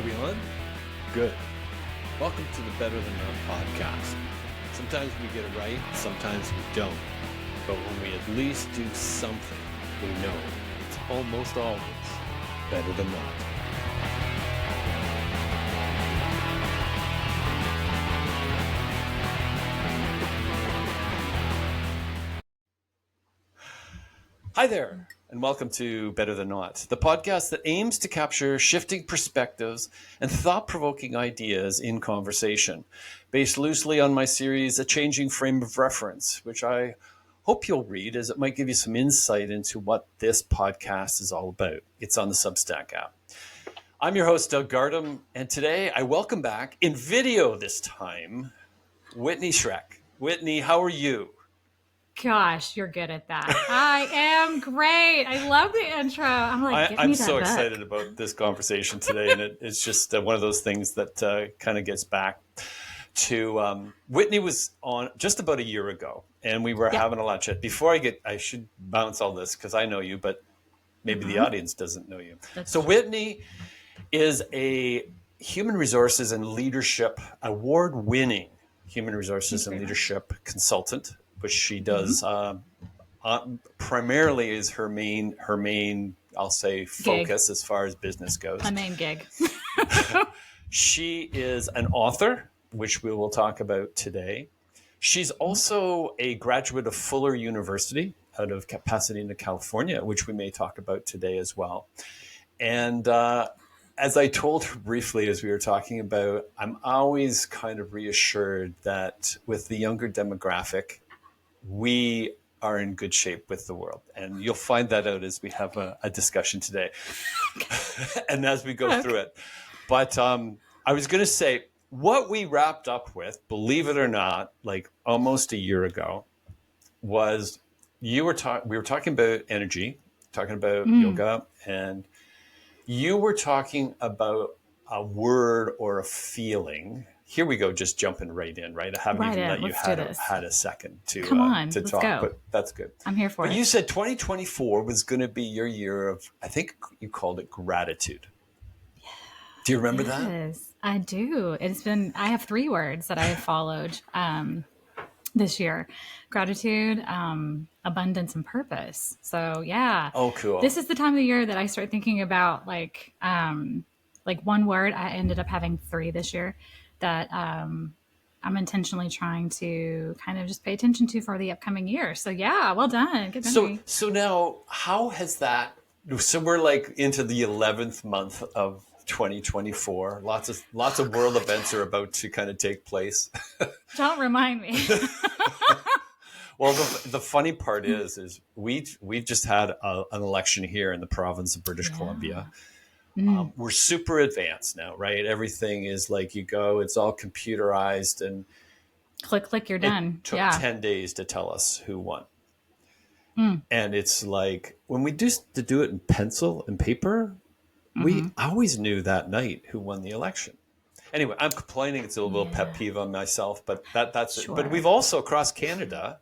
we on? Good. Welcome to the Better Than Not podcast. Sometimes we get it right, sometimes we don't. But when we at least do something, we know it's almost always better than not. Hi there, and welcome to Better Than Not, the podcast that aims to capture shifting perspectives and thought-provoking ideas in conversation, based loosely on my series, A Changing Frame of Reference, which I hope you'll read as it might give you some insight into what this podcast is all about. It's on the Substack app. I'm your host, Doug Gardam, and today I welcome back, in video this time, Whitney Schreck. Whitney, how are you? Gosh, you're good at that. I am great. I love the intro. I'm so excited about this conversation today, and it's just one of those things that kind of gets back to Whitney was on just about a year ago, and we were having a lot of chat. Before I should bounce all this because I know you, but maybe the audience doesn't know you. So Whitney is a human resources and leadership award-winning human resources and leadership consultant. But she does primarily is her main I'll say focus gig. As far as business goes. My main gig. She is an author, which we will talk about today. She's also a graduate of Fuller University out of Pasadena, California, which we may talk about today as well. And as I told her briefly as we were talking about, I'm always kind of reassured that with the younger demographic, we are in good shape with the world. And you'll find that out as we have a discussion today and as we go through it. But I was going to say, what we wrapped up with, believe it or not, like almost a year ago, was we were talking about energy, talking about yoga, and you were talking about a word or a feeling. Here we go, just jumping right in, right? I haven't even let you had a second to talk, go. But that's good. I'm here for it. But you said 2024 was going to be your year of, I think you called it gratitude. Yeah. Do you remember that? Yes, I do. I have 3 words that I have followed this year: gratitude, abundance, and purpose. So yeah. Oh, cool. This is the time of the year that I start thinking about like one word. I ended up having 3 this year that I'm intentionally trying to kind of just pay attention to for the upcoming year. So yeah, well done. Good memory. So now how has that, so we're like into the 11th month of 2024. Lots of world events are about to kind of take place. Don't remind me. Well, the funny part is we've just had an election here in the province of British Columbia. We're super advanced now, right? Everything is like you go, it's all computerized, and click, you're done. It took 10 days to tell us who won. And it's like when we used to do it in pencil and paper, we always knew that night who won the election. Anyway, I'm complaining. It's a little pet peeve on myself, but that's sure. But we've also across Canada,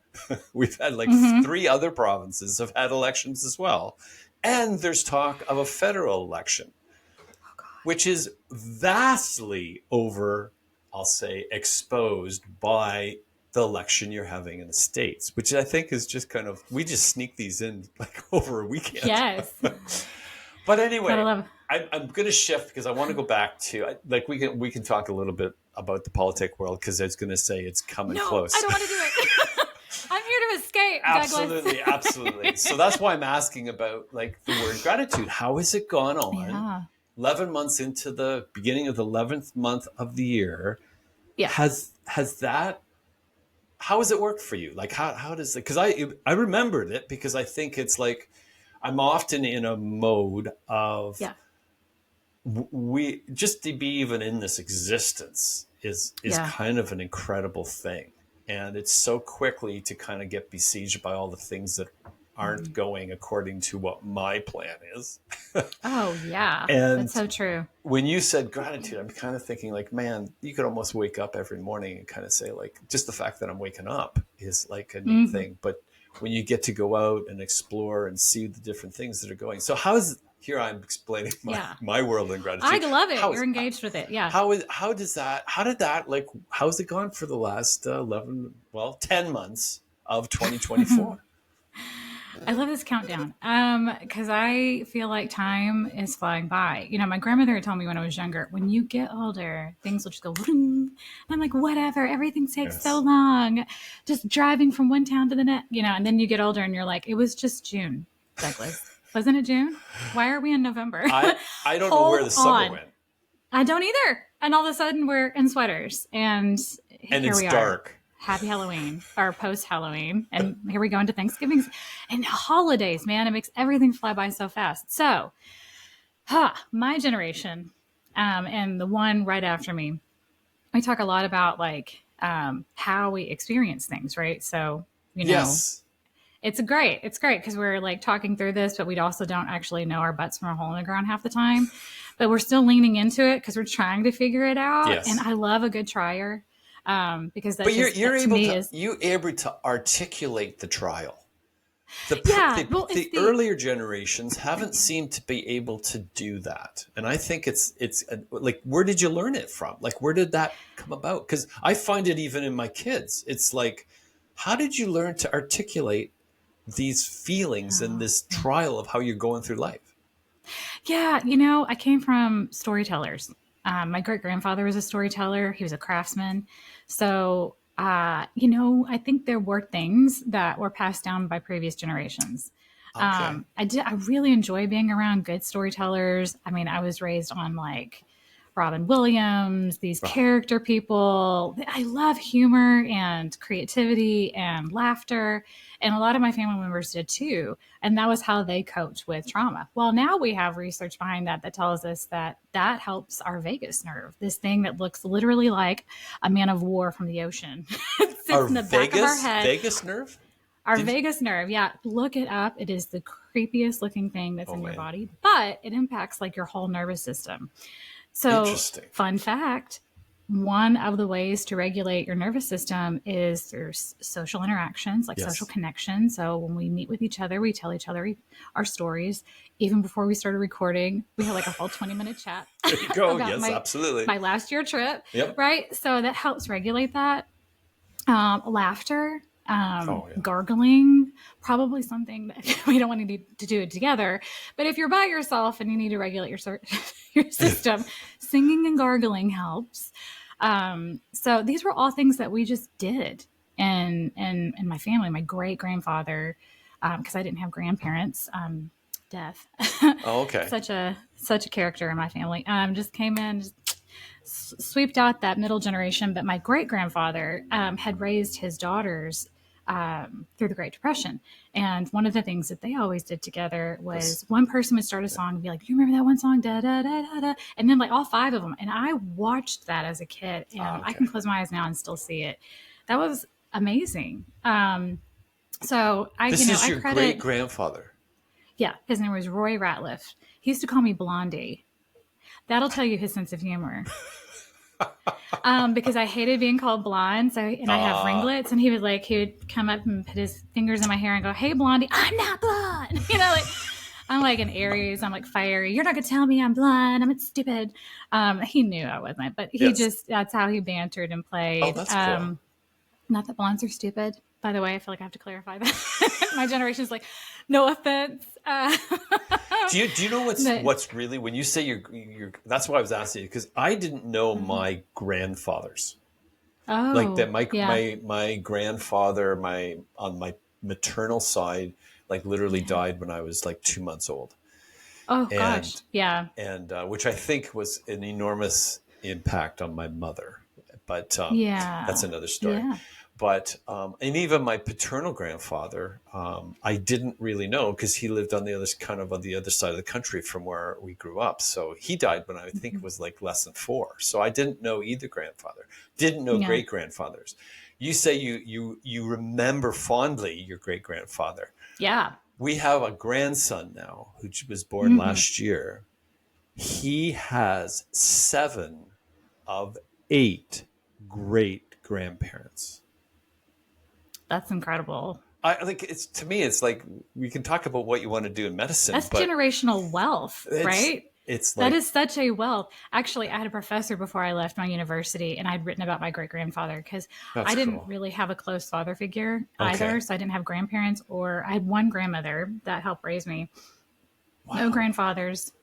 we've had like 3 other provinces have had elections as well. And there's talk of a federal election, which is vastly over, I'll say, exposed by the election you're having in the States, which I think is just kind of, we just sneak these in like over a weekend. Yes. But anyway, I'm going to shift because I want to go back to, like, we can talk a little bit about the politic world because I was going to say it's coming close. I don't want to do it. I'm here to escape. Absolutely, absolutely. So that's why I'm asking about like the word gratitude. How has it gone on? Yeah. 11 months into the beginning of the 11th month of the year. Yeah. Has that, how has it worked for you? Like how does it, because I remembered it because I think it's like, I'm often in a mode of we just to be even in this existence is kind of an incredible thing. And it's so quickly to kind of get besieged by all the things that aren't going according to what my plan is. Oh, yeah. And that's so true. When you said gratitude, I'm kind of thinking like, man, you could almost wake up every morning and kind of say like, just the fact that I'm waking up is like a neat thing. But when you get to go out and explore and see the different things that are going. So how here I'm explaining Yeah. my world in I gratitude. love it. You're engaged with it. Yeah. How did that, like, how's it gone for the last 10 months of 2024? I love this countdown because I feel like time is flying by. You know, my grandmother had told me when I was younger, when you get older, things will just go. And I'm like, whatever. Everything takes so Yes. long, just driving from one town to the next. You know, and then you get older and you're like, it was just June, Douglas. Wasn't it June? Why are we in November? I don't know where Hold the summer on. went. I don't either. And all of a sudden, we're in sweaters, and And here it's we are. dark. Happy Halloween or post Halloween. And here we go into Thanksgiving and holidays, man. It makes everything fly by so fast. So, my generation and the one right after me, we talk a lot about like how we experience things, right? So, you know, Yes. it's great. It's great because we're like talking through this, but we also don't actually know our butts from a hole in the ground half the time. But we're still leaning into it because we're trying to figure it out. And Yes. I love a good trier because But that's just you're to able me to is articulate the trial. yeah. Well, it's The the earlier generations haven't seemed to be able to do that, and I think it's like, where did you learn it from? Like, where did that come about? Because I find it even in my kids. It's like, how did you learn to articulate these feelings and this trial of how you're going through life? yeah. You know, I came from storytellers. My great grandfather was a storyteller. He was a craftsman. So, you know, I think there were things that were passed down by previous generations. Okay. I really enjoy being around good storytellers. I mean, I was raised on like Robin Williams, these Right. character people. I love humor and creativity and laughter. And a lot of my family members did too. And that was how they coped with trauma. Well, now we have research behind that that tells us that that helps our vagus nerve, this thing that looks literally like a man of war from the ocean. It Our sits in the back of our head. Vagus nerve? Our Did you? vagus nerve, yeah, look it up. It is the creepiest looking thing that's Oh in your man, body, but it impacts like your whole nervous system. So, interesting. fun fact, one of the ways to regulate your nervous system is through social interactions, like social Yes. connection. So, when we meet with each other, we tell each other our stories. Even before we started recording, we had like a whole 20-minute chat There you go. about Yes, absolutely. my last year trip, Yep. right? So, that helps regulate that. Laughter, Oh yeah. gargling, probably something that we don't want to do it together. But if you're by yourself and you need to regulate your system, singing and gargling helps. So these were all things that we just did. And my family, my great grandfather, because I didn't have grandparents, death, Oh, okay. such a character in my family, just came in, just swept out that middle generation. But my great grandfather had raised his daughters through the Great Depression. And one of the things that they always did together was This. one person would start a song and be like, "You remember that one song? Da da da da da." And then like all five of them. And I watched that as a kid, and I Okay. can close my eyes now and still see it. That was amazing. So This is I your credit, great grandfather. yeah, his name was Roy Ratliff. He used to call me Blondie. That'll tell you his sense of humor. Because I hated being called blonde. So, and I have ringlets, and he would come up and put his fingers in my hair and go, "Hey, Blondie, I'm not blonde." You know, like I'm like an Aries. I'm like fiery. You're not gonna tell me I'm blonde. I'm stupid. He knew I wasn't, but Yes. that's how he bantered and Oh, played. that's cool. Not that blondes are stupid. By the way, I feel like I have to clarify that. My generation is like, no offense. Do you know But, what's really, when you say your that's why I was asking you, because I didn't know my grandfathers. Like that, oh, yeah. my grandfather, on my maternal side, like literally Yeah. died when I was like 2 months old, Oh gosh. and Yeah. which I think was an enormous impact on my mother, but that's Yeah. another story. Yeah. But and even my paternal grandfather, I didn't really know because he lived on on the other side of the country from where we grew up. So he died when I think it was like less than 4. So I didn't know either grandfather, didn't know Yeah. great grandfathers. You say you remember fondly your great grandfather. Yeah. We have a grandson now who was born Hmm. last year. He has 7 of 8 great grandparents. That's incredible. I think it's, to me, it's like, we can talk about what you want to do in medicine, That's but generational wealth, it's, right? it's That like, is such a wealth. Actually, I had a professor before I left my university, and I'd written about my great grandfather because that's I didn't cool. really have a close father figure Okay. either. So I didn't have grandparents, or I had one grandmother that helped raise me. No Wow. grandfathers,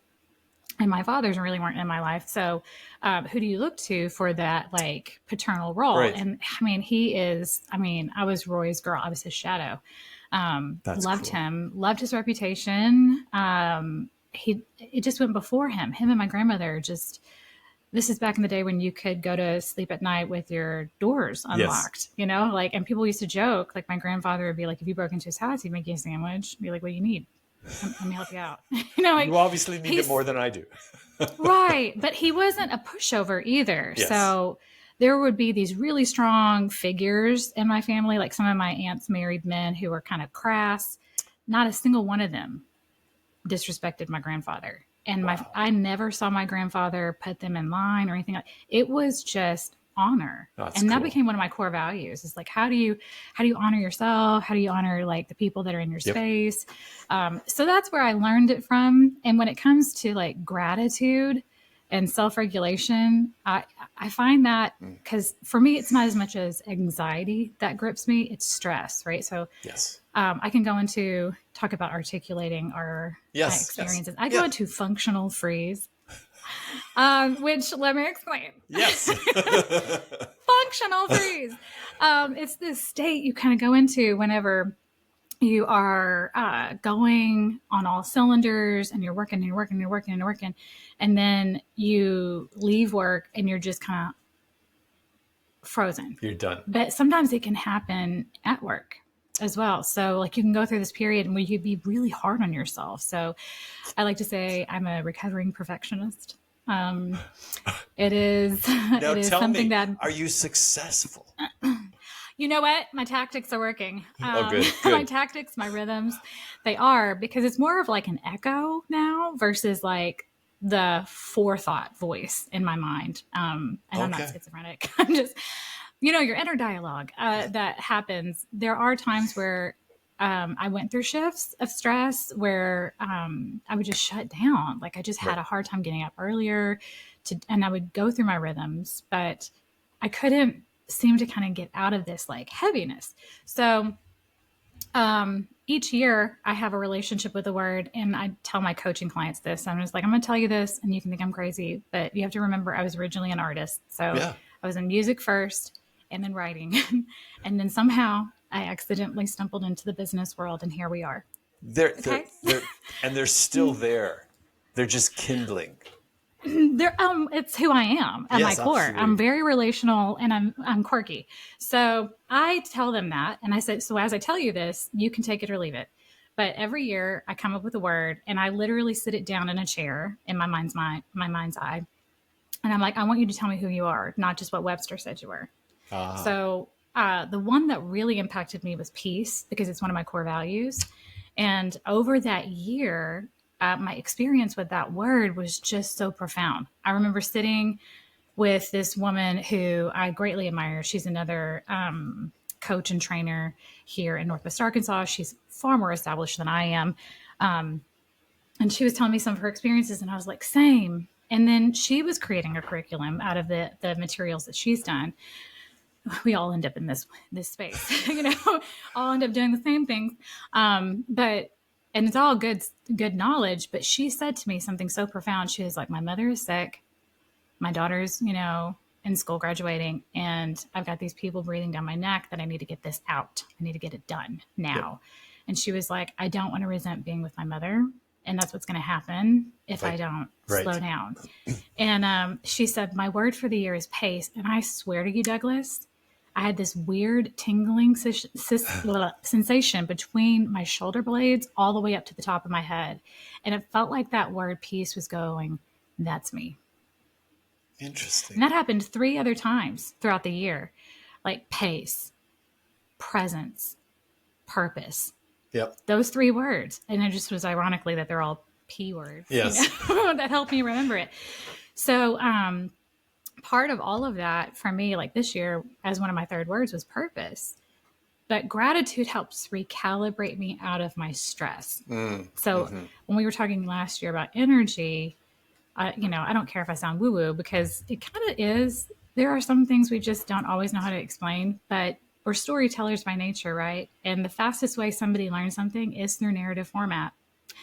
and my fathers really weren't in my life. So, who do you look to for that like paternal role? Right. And I mean, he is. I mean, I was Roy's girl. I was his shadow. That's Loved cool. him. Loved his reputation. It just went before him. Him and my grandmother just. This is back in the day when you could go to sleep at night with your doors Yes. unlocked, like, and people used to joke, like, my grandfather would be like, if you broke into his house, he'd make you a sandwich, be like, what do you need? Let me help you out. Like, You obviously need it he's more than I do. right, but he wasn't a pushover either. Yes. So there would be these really strong figures in my family. Like some of my aunts married men who were kind of crass. Not a single one of them disrespected my grandfather. And Wow. I never saw my grandfather put them in line or anything like. It was just honor. That's And that cool. became one of my core values. Is like, how do you honor yourself? How do you honor like the people that are in your Yep. space? So that's where I learned it from. And when it comes to like gratitude and self-regulation, I find that, because for me it's not as much as anxiety that grips me, it's stress, right? So Yes. I can go into talk about articulating our Yes. Yes. experiences. I go Yeah. into functional freeze, which let me explain. Yes. Functional freeze. It's this state you kind of go into whenever you are going on all cylinders, and you're working and you're working and you're working and you're working, and then you leave work and you're just kind of frozen. You're done. But sometimes it can happen at work as well. So like you can go through this period and where you'd be really hard on yourself. So I like to say I'm a recovering perfectionist. Um, it is Now it is tell something me, that, are you successful? you know what, my tactics are working. Oh, good. My Good. tactics, my rhythms, they are, because it's more of like an echo now versus like the forethought voice in my mind. And I'm not Okay. schizophrenic. I'm just, your inner dialogue that happens. There are times where I went through shifts of stress where I would just shut down. Like I just had Right. a hard time getting up earlier and I would go through my rhythms, but I couldn't seem to kind of get out of this like heaviness. So each year I have a relationship with the word, and I tell my coaching clients this. I'm just like, I'm going to tell you this and you can think I'm crazy, but you have to remember I was originally an artist. So Yeah. I was in music first and then writing. And then somehow I accidentally stumbled into the business world, and here we are. They're, Okay. they're, and they're still there. They're just kindling. It's who I am at my Yes, core. I'm absolutely. very relational, and I'm quirky. So I tell them that, and I say, so as I tell you this, you can take it or leave it. But every year I come up with a word, and I literally sit it down in a chair in my mind's eye, and I'm like, I want you to tell me who you are, not just what Webster said you were. Ah, So the one that really impacted me was peace, because it's one of my core values. And over that year, my experience with that word was just so profound. I remember sitting with this woman who I greatly admire. She's another coach and trainer here in Northwest Arkansas. She's far more established than I am. And she was telling me some of her experiences, and I was like, same. And then she was creating a curriculum out of the materials that she's done. We all end up in this space, all end up doing the same things. But and it's all good knowledge. But she said to me something so profound. She was like, my mother is sick, my daughter's, in school graduating, and I've got these people breathing down my neck that I need to get this out. I need to get it done yep. now. And she was like, I don't want to resent being with my mother. And that's what's going to happen if I Right. don't Right. slow down. And she said, my word for the year is pace. And I swear to you, Douglas, I had this weird tingling sensation between my shoulder blades all the way up to the top of my head. And it felt like that word peace was going, that's me. Interesting. And that happened 3 other times throughout the year, like pace, presence, purpose. Yep. Those 3 words. And it just was ironically that they're all P words. Yes. That helped me remember it. So part of all of that for me, like this year, as one of my 3rd words, was purpose. but gratitude helps recalibrate me out of my stress. So when we were talking last year about energy, I don't care if I sound woo woo because it kind of is. There are some things we just don't always know how to explain, but we're storytellers by nature, right? And the fastest way somebody learns something is through narrative format.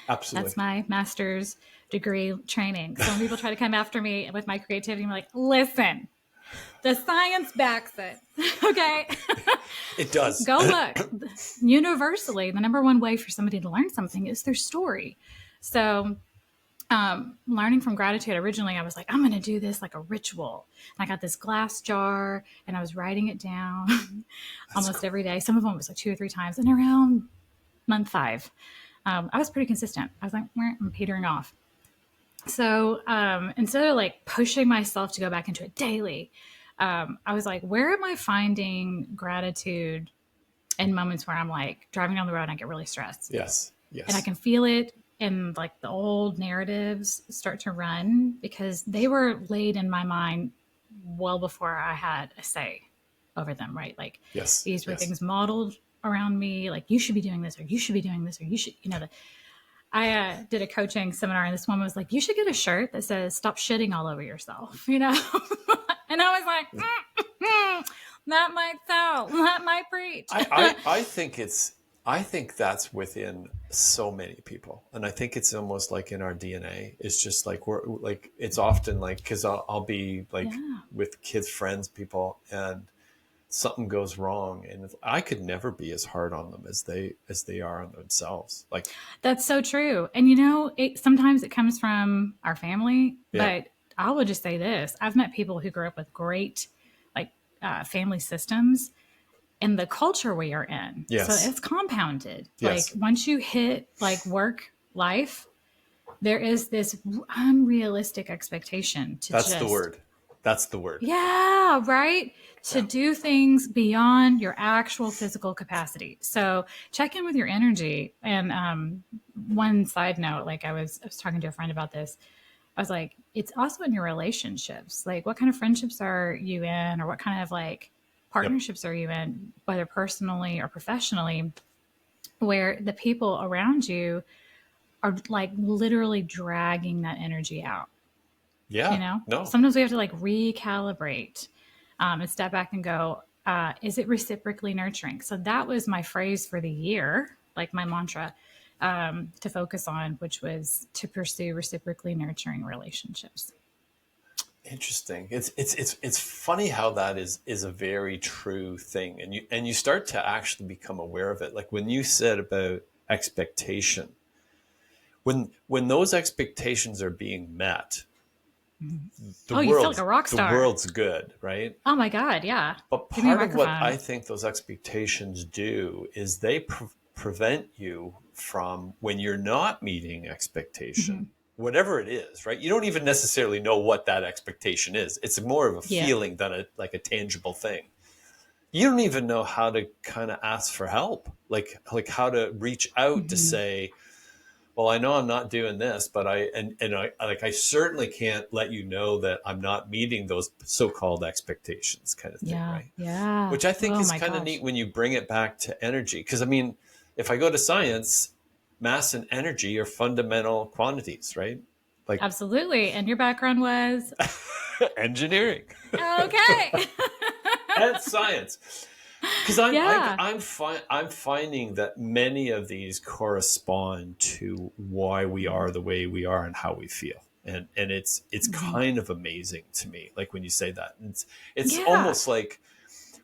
Absolutely. That's my master's degree training. So when people try to come after me with my creativity, I'm like, listen, the science backs it. Okay. It does. Go look. Universally, the number one way for somebody to learn something is their story. So learning from gratitude, originally I was like, I'm going to do this like a ritual. And I got this glass jar and I was writing it down almost every day. Some of them was like 2 or 3 times. And around month 5, I was pretty consistent. I was like, I'm petering off. So instead of like pushing myself to go back into it daily, I was like, where am I finding gratitude in moments where I'm like driving down the road and I get really stressed? Yes. Yes. And I can feel it. And like the old narratives start to run because they were laid in my mind well before I had a say over them, right? Like Yes. these were Yes. things modeled around me, like you should be doing this, or you should be doing this, or you should, I did a coaching seminar and this woman was like, you should get a shirt that says, stop shitting all over yourself, And I was like, that might sell, that might preach. I think that's within so many people. And I think it's almost like in our DNA. It's just like, we're like, it's often like, cause I'll be like with kids, friends, people, and something goes wrong. And I could never be as hard on them as they are on themselves. Like, that's so true. And sometimes it comes from our family, but I will just say this. I've met people who grew up with great like family systems and the culture we are in. Yes. So it's compounded. Yes. Like once you hit like work life, there is this unrealistic expectation to That's the word. That's the word. Yeah, right? To do things beyond your actual physical capacity. So check in with your energy. And one side note, like I was talking to a friend about this. I was like, it's also in your relationships. Like what kind of friendships are you in, or what kind of like partnerships are you in, whether personally or professionally, where the people around you are like literally dragging that energy out. Yeah. No. Sometimes we have to like recalibrate and step back and go, is it reciprocally nurturing? So that was my phrase for the year, like my mantra to focus on, which was to pursue reciprocally nurturing relationships. Interesting. It's funny how that is a very true thing, and you start to actually become aware of it. Like when you said about expectation, when those expectations are being met, you feel like a rock star. The world's good, right? Oh my God, yeah. But part of what I think those expectations do is they prevent you from, when you're not meeting expectation, whatever it is, right? You don't even necessarily know what that expectation is. It's more of a feeling than a tangible thing. You don't even know how to kind of ask for help, like how to reach out to say, well, I know I'm not doing this, but I certainly can't let you know that I'm not meeting those so-called expectations, kind of thing, right? Yeah. Which I think is kind of neat when you bring it back to energy. Because I mean, if I go to science, mass and energy are fundamental quantities, right? Like absolutely. And your background was engineering. Okay. And science. Because I'm finding that many of these correspond to why we are the way we are and how we feel, and it's kind of amazing to me. Like when you say that, it's almost like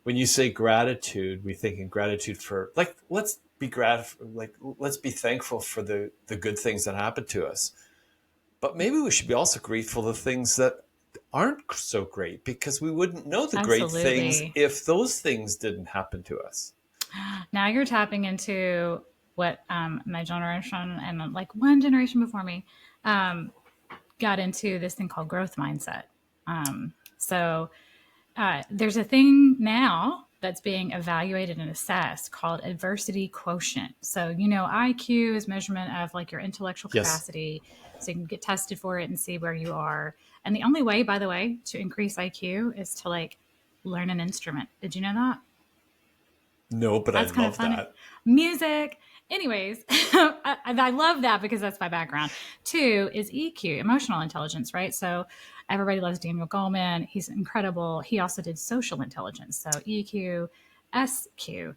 when you say gratitude, we think in gratitude for like let's be thankful for the good things that happen to us, but maybe we should be also grateful for the things that aren't so great, because we wouldn't know the great things if those things didn't happen to us. Now you're tapping into what my generation and like one generation before me got into this thing called growth mindset. So there's a thing now that's being evaluated and assessed called adversity quotient. So, IQ is measurement of like your intellectual capacity. Yes. So you can get tested for it and see where you are. And the only way, by the way, to increase IQ is to like learn an instrument. Did you know that? No, but I That's kind of love funny. that. Music. Anyways, I love that because that's my background. Two is EQ, emotional intelligence, right? So everybody loves Daniel Goleman. He's incredible. He also did social intelligence. So EQ, SQ.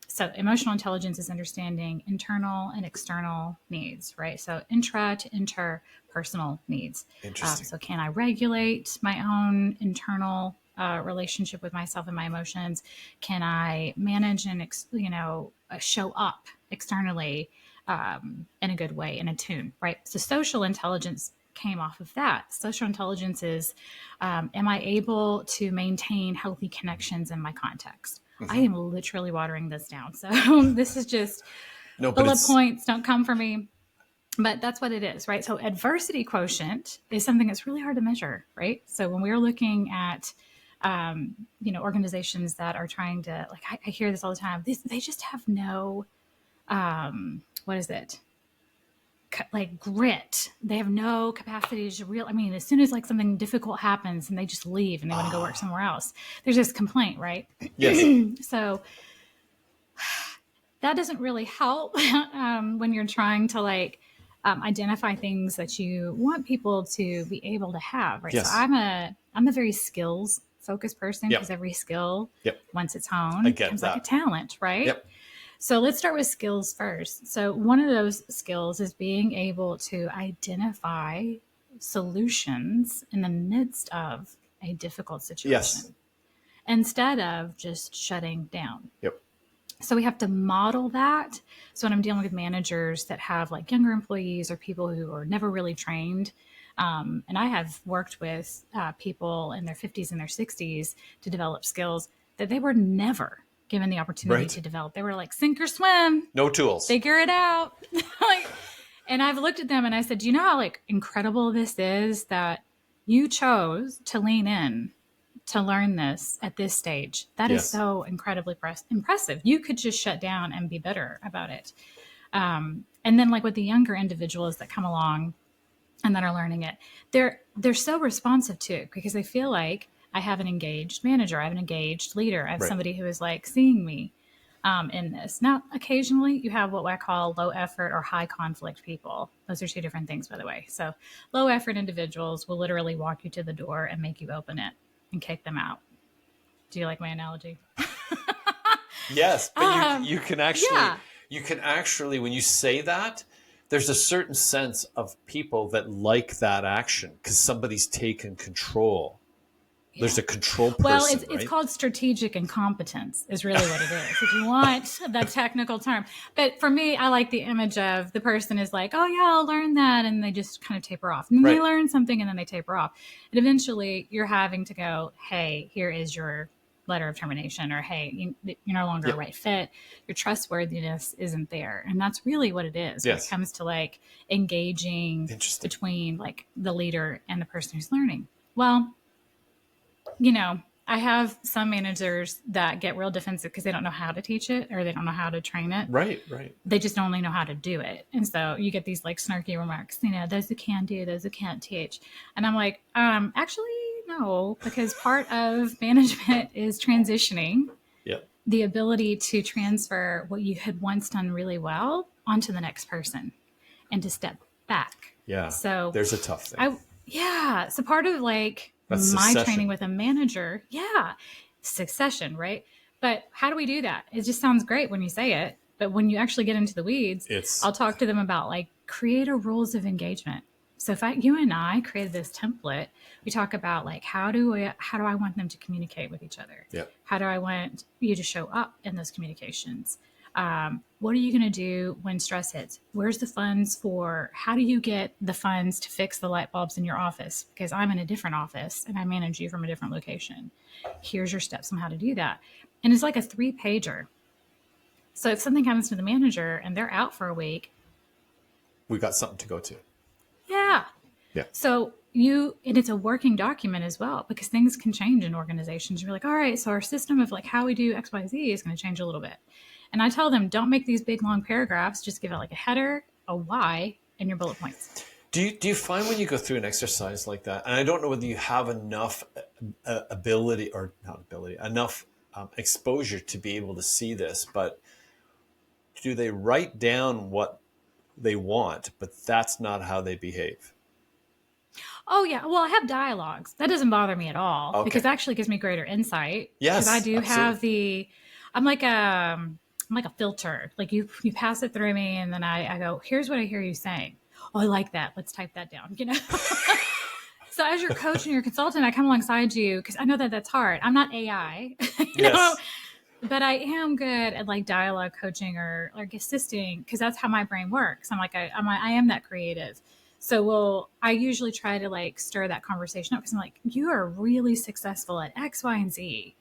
So emotional intelligence is understanding internal and external needs, right? So intra to interpersonal needs. Interesting. So can I regulate my own internal relationship with myself and my emotions? Can I manage and show up externally in a good way, in a tune, right? So social intelligence came off of that. Social intelligence is, am I able to maintain healthy connections in my context? I am literally watering this down. So this is just No, but bullet it's points. Don't come for me. But that's what it is, right? So adversity quotient is something that's really hard to measure, right? So when we're looking at organizations that are trying to, like, I hear this all the time. They just have no, what is it? Like grit. They have no capacity to real. I mean, as soon as like something difficult happens and they just leave and they want to go work somewhere else, there's this complaint, right? yes. So that doesn't really help when you're trying to identify things that you want people to be able to have, right? So Yes. I'm a very skills focused person Yep. because every skill, Yep. once it's I honed, get becomes that. like a talent, right? Yep. So let's start with skills first. So one of those skills is being able to identify solutions in the midst of a difficult situation Yes. instead of just shutting down. Yep. So we have to model that. So when I'm dealing with managers that have like younger employees or people who are never really trained, and I have worked with people in their 50s and their 60s to develop skills that they were never given the opportunity Right. to develop. They were like, sink or swim, No tools. figure it out. And I've looked at them and I said, do you know how like incredible this is that you chose to lean in to learn this at this stage? That is Yes. so incredibly impressive. You could just shut down and be better about it. And then like with the younger individuals that come along and that are learning it, they're so responsive to it because they feel like I have an engaged manager, I have an engaged leader, I have Right. somebody who is like seeing me in this. Now, occasionally you have what I call low effort or high conflict people. Those are two different things, by the way. So low effort individuals will literally walk you to the door and make you open it and kick them out. Do you like my analogy? Yes, but you can actually yeah. when you say that, there's a certain sense of people that like that action because somebody's taken control. Yeah. There's a control person, Well, right? it's called strategic incompetence is really what it is, if you want the technical term. But for me, I like the image of the person is like, oh yeah, I'll learn that. And they just kind of taper off. And then they learn something and then they taper off. And eventually you're having to go, hey, here is your letter of termination, or hey, you're no longer a right fit. Your trustworthiness isn't there. And that's really what it is when it comes to like engaging between like the leader and the person who's learning. Well, I have some managers that get real defensive because they don't know how to teach it or they don't know how to train it. Right. They just only know how to do it. And so you get these like snarky remarks, those who can do, those who can't teach. And I'm like, actually, no, because part of management is transitioning the ability to transfer what you had once done really well onto the next person and to step back. Yeah. So there's a tough thing. So part of like my training with a manager, succession, right? But how do we do that? It just sounds great when you say it, but when you actually get into the weeds, I'll talk to them about like create a rules of engagement. So if you and I created this template, we talk about like how do I want them to communicate with each other? Yeah. How do I want you to show up in those communications? What are you going to do when stress hits? Where's the funds for? How do you get the funds to fix the light bulbs in your office? Because I'm in a different office and I manage you from a different location. Here's your steps on how to do that. And it's like a 3-pager. So if something happens to the manager and they're out for a week, we got something to go to. Yeah. So and it's a working document as well, because things can change in organizations. You're like, all right, so our system of like how we do X, Y, Z is going to change a little bit. And I tell them, don't make these big long paragraphs. Just give it like a header, a why, and your bullet points. Do you find when you go through an exercise like that, and I don't know whether you have enough enough exposure to be able to see this, but do they write down what they want, but that's not how they behave? Oh yeah. Well, I have dialogues. That doesn't bother me at all because it Okay. actually gives me greater insight. Because I Yes, do have absolutely. the, I'm like I'm like a filter. Like you pass it through me, and then I go, here's what I hear you saying. Oh, I like that. Let's type that down. You know. So as your coach and your consultant, I come alongside you because I know that that's hard. I'm not AI, you know, Yes. but I am good at like dialogue coaching or like assisting because that's how my brain works. I am that creative. So I usually try to like stir that conversation up because I'm like, you are really successful at X, Y, and Z.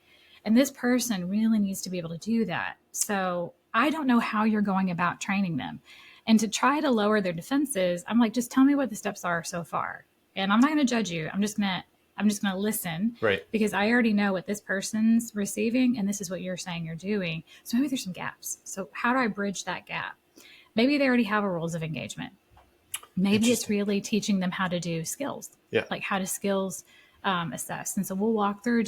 And this person really needs to be able to do that. So I don't know how you're going about training them. And to try to lower their defenses, I'm like, just tell me what the steps are so far. And I'm not going to judge you. I'm just going to listen Right. because I already know what this person's receiving and this is what you're saying you're doing. So maybe there's some gaps. So how do I bridge that gap? Maybe they already have a rules of engagement. Maybe it's Interesting. really teaching them how to do skills, Yeah. like how to skills assess. And so we'll walk through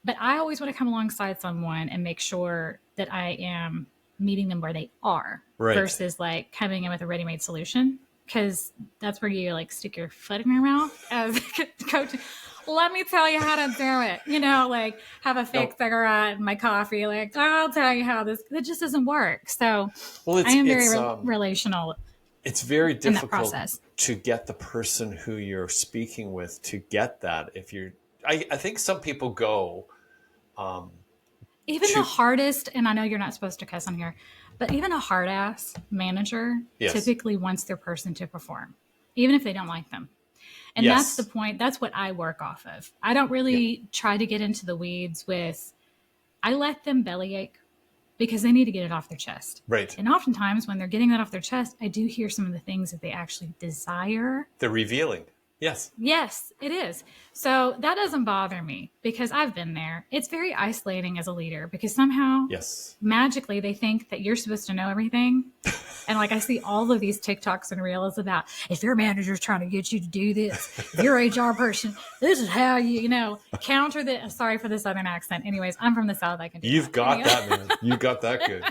but I always want to come alongside someone and make sure that I am meeting them where they are Right. versus like coming in with a ready-made solution. Cause that's where you like stick your foot in your mouth as a coach. Let me tell you how to do it. You know, like have a fake No. cigarette and my coffee. Like I'll tell you how that just doesn't work. So Well, I am very relational it's very in that difficult process. to get the person who you're speaking with to get that. If you're, I think some people go um, Even the to, hardest, and I know you're not supposed to cuss on here, but even a hard ass manager yes, typically wants their person to perform, even if they don't like them. And that's the yes, point. That's what I work off of. I don't yeah, really try to get into the weeds with, I let them bellyache because they need to get it off their chest. right. And oftentimes when they're getting that off their chest, I do hear some of the things that they actually desire. They're revealing. Yes, Yes, it is. So that doesn't bother me because I've been there. It's very isolating as a leader because somehow yes. magically they think that you're supposed to know everything. And like I see all of these TikToks and reels about if your manager's trying to get you to do this, if you're HR person, this is how counter the sorry for the southern accent. Anyways, I'm from the South. I can do You've that. got Anyway. that, man. You got that good.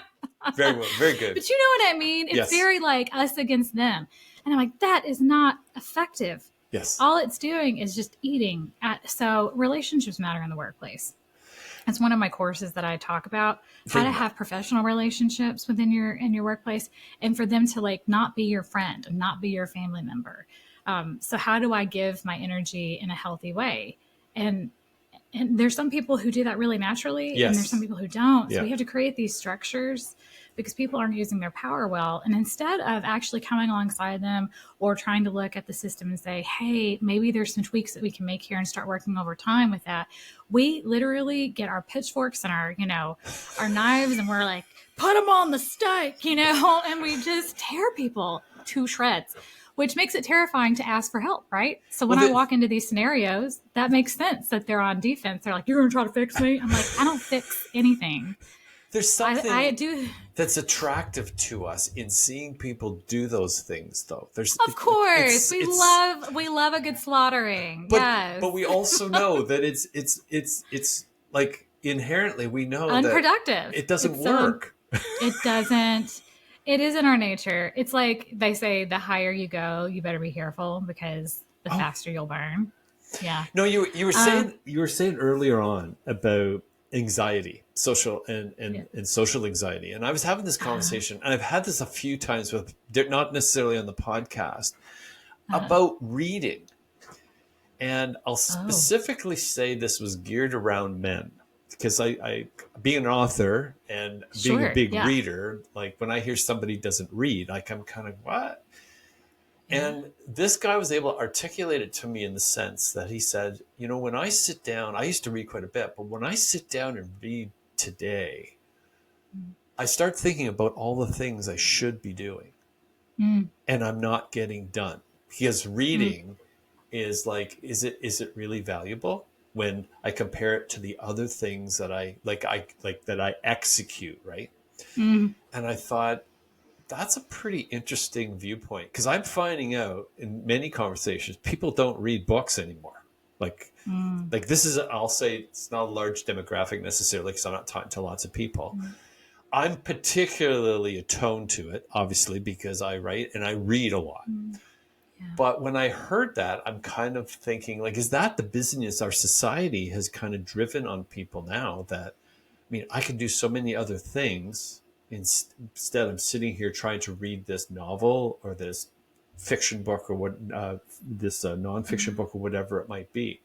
Very well. Very good. But you know what I mean? It's Yes, very like us against them. And I'm like, that is not effective. yes. All it's doing is just eating. So relationships matter in the workplace. It's one of my courses that I talk about how They, to have professional relationships within your workplace and for them to like not be your friend and not be your family member. So how do I give my energy in a healthy way? And and there's some people who do that really naturally and there's some yes, people who don't. So yeah. we have to create these structures because people aren't using their power well. And instead of actually coming alongside them or trying to look at the system and say, hey, maybe there's some tweaks that we can make here and start working over time with that, we literally get our pitchforks and our knives and we're like, put them on the stake, and we just tear people to shreds, which makes it terrifying to ask for help, right? So Well, when I walk into these scenarios, that makes sense that they're on defense. They're like, you're going to try to fix me? I'm like, I don't fix anything. there's I something do. that's attractive to us in seeing people do those things, though. Of course, It's we love a good slaughtering. but Yes. we also know that it's like inherently we know that Unproductive. it doesn't It's so work. it doesn't. It is in our nature. It's like they say the higher you go, you better be careful because the Oh faster you'll burn. Yeah. no, Um, you were saying earlier on about anxiety, social yeah. and social anxiety, and I was having this Uh, conversation, and I've had this a few times with not necessarily on the podcast uh, about reading, and I'll oh, specifically say this was geared around men because I being an author and being a sure. big Yeah. reader, like when I hear somebody doesn't read, like I'm kind of what? Yeah. And this guy was able to articulate it to me in the sense that he said, when I sit down, I used to read quite a bit, but when I sit down and read today, I start thinking about all the things I should be doing Mm, and I'm not getting done. Because mm, reading is like, is it really valuable when I compare it to the other things that I execute, right? mm. And I thought, that's a pretty interesting viewpoint because I'm finding out in many conversations people don't read books anymore. Like this is, I'll say it's not a large demographic necessarily because I'm not talking to lots of people. I'm particularly attuned to it, obviously, because I write and I read a lot. Yeah. But when I heard that, I'm kind of thinking, like, is that the busyness our society has kind of driven on people now? That, I mean, I can do so many other things instead of sitting here trying to read this novel or this fiction book or this nonfiction book or whatever it might be.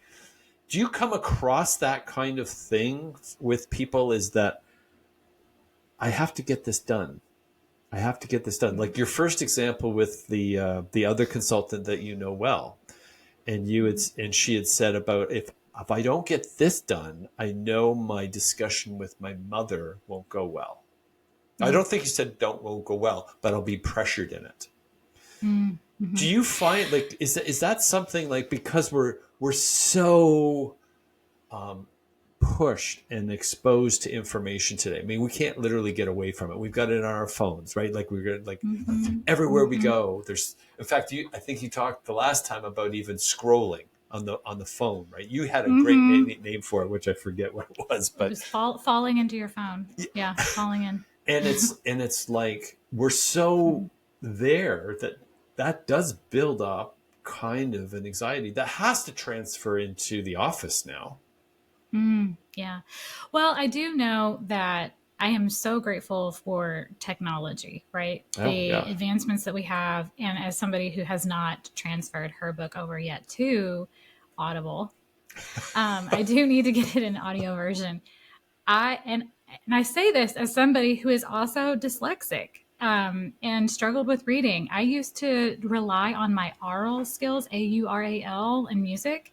Do you come across that kind of thing with people? Is that I have to get this done. I have to get this done. Like your first example with the other consultant that you know well, and she had said about if I don't get this done, I know my discussion with my mother won't go well. I don't think you said won't go well, but I'll be pressured in it. Mm-hmm. Do you find like is that something like because we're so pushed and exposed to information today? I mean, we can't literally get away from it. We've got it on our phones, right? Like we're like everywhere we go. There's, in fact, I think you talked the last time about even scrolling on the phone, right? You had a great name for it, which I forget what it was, but just falling into your phone. Yeah, falling in. And it's like we're so there that does build up kind of an anxiety that has to transfer into the office now. Yeah. Well, I do know that I am so grateful for technology, right? The advancements that we have. And as somebody who has not transferred her book over yet to Audible, I do need to get it in audio version. And I say this as somebody who is also dyslexic and struggled with reading. I used to rely on my aural skills, AURAL, in music.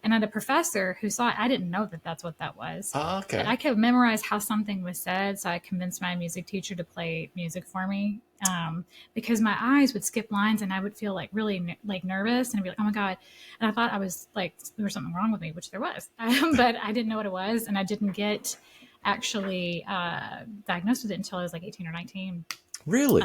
And I had a professor who saw it. I didn't know that that's what that was. Oh, okay. But I could memorize how something was said. So I convinced my music teacher to play music for me because my eyes would skip lines and I would feel like really like nervous and I'd be like, oh my God. And I thought I was like, there was something wrong with me, which there was. But I didn't know what it was. And I didn't get actually diagnosed with it until I was like 18 or 19. Really?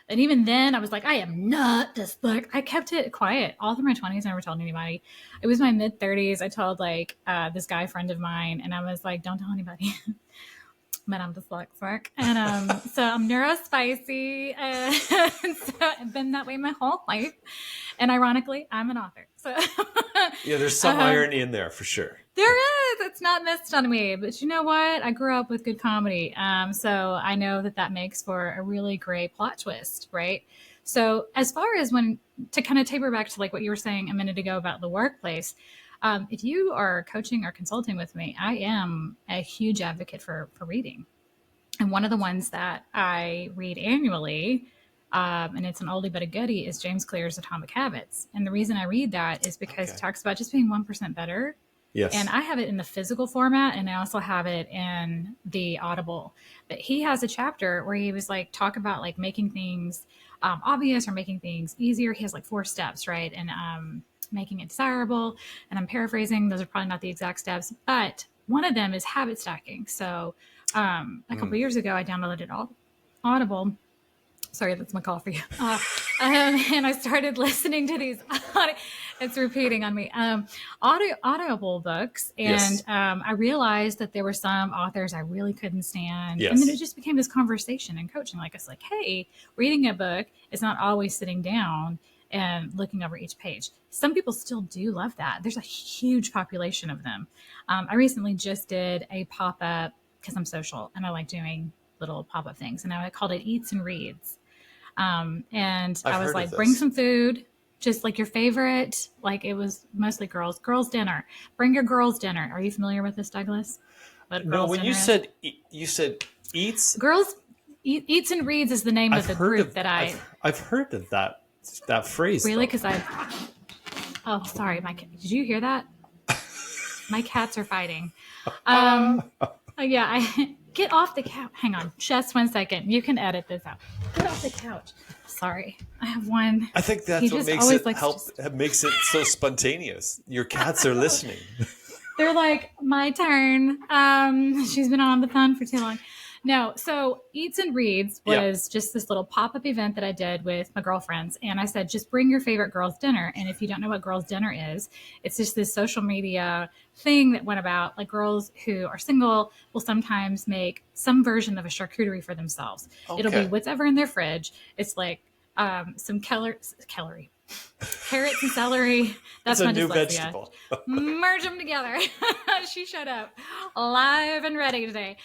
And even then I was like, I am not dyslexic. I kept it quiet all through my 20s. I never told anybody. It was my mid 30s. I told like this guy friend of mine and I was like, don't tell anybody. But I'm dyslexic. And so I'm neurospicy. So I've been that way my whole life. And ironically, I'm an author. So yeah, there's some irony in there for sure. There is. It's not missed on me. But you know what? I grew up with good comedy. So I know that makes for a really great plot twist, right? So as far as to kind of taper back to like what you were saying a minute ago about the workplace, if you are coaching or consulting with me, I am a huge advocate for reading. And one of the ones that I read annually, and it's an oldie but a goodie, is James Clear's Atomic Habits. And the reason I read that is because it talks about just being 1% better. Yes. And I have it in the physical format and I also have it in the Audible. But he has a chapter where he was like, talk about like making things obvious or making things easier. He has like 4 steps, right? And making it desirable. And I'm paraphrasing. Those are probably not the exact steps, but one of them is habit stacking. So a couple of years ago, I downloaded Audible. Sorry, that's my call for you. And I started listening to these, it's repeating on me, Audible books. And I realized that there were some authors I really couldn't stand. Yes. And then it just became this conversation and coaching. Like, it's like, hey, reading a book is not always sitting down and looking over each page. Some people still do love that. There's a huge population of them. I recently just did a pop-up because I'm social and I like doing little pop-up things. And I called it Eats and Reads. And I was like, bring some food, just like your favorite. Like it was mostly girls' dinner. Bring your girls' dinner. Are you familiar with this, Douglas? No, when you said eats, girls eats and reads is the name of the group that I've heard of that phrase. Really? Because oh, sorry, did you hear that? My cats are fighting. Yeah, get off the couch. Hang on, just 1 second. You can edit this out. Get off the couch. Sorry, I have one. I think that's what makes it so spontaneous. Your cats are listening. They're like, my turn. She's been on the phone for too long. No, so Eats and Reads Yeah. was just this little pop up event that I did with my girlfriends. And I said, just bring your favorite girls' dinner. And if you don't know what girls' dinner is, it's just this social media thing that went about. Like girls who are single will sometimes make some version of a charcuterie for themselves. It'll be Okay. whatever in their fridge. It's like some carrots and celery. It's That's a my new dyslexia. vegetable. Merge them together. She showed up live and ready today.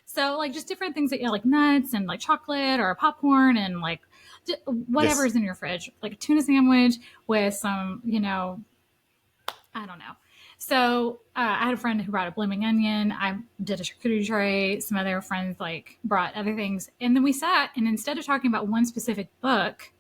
So like just different things that you know, like nuts and like chocolate or popcorn and like whatever Yes. is in your fridge, like a tuna sandwich with some, I don't know. So I had a friend who brought a blooming onion. I did a charcuterie tray. Some other friends like brought other things, and then we sat and instead of talking about one specific book,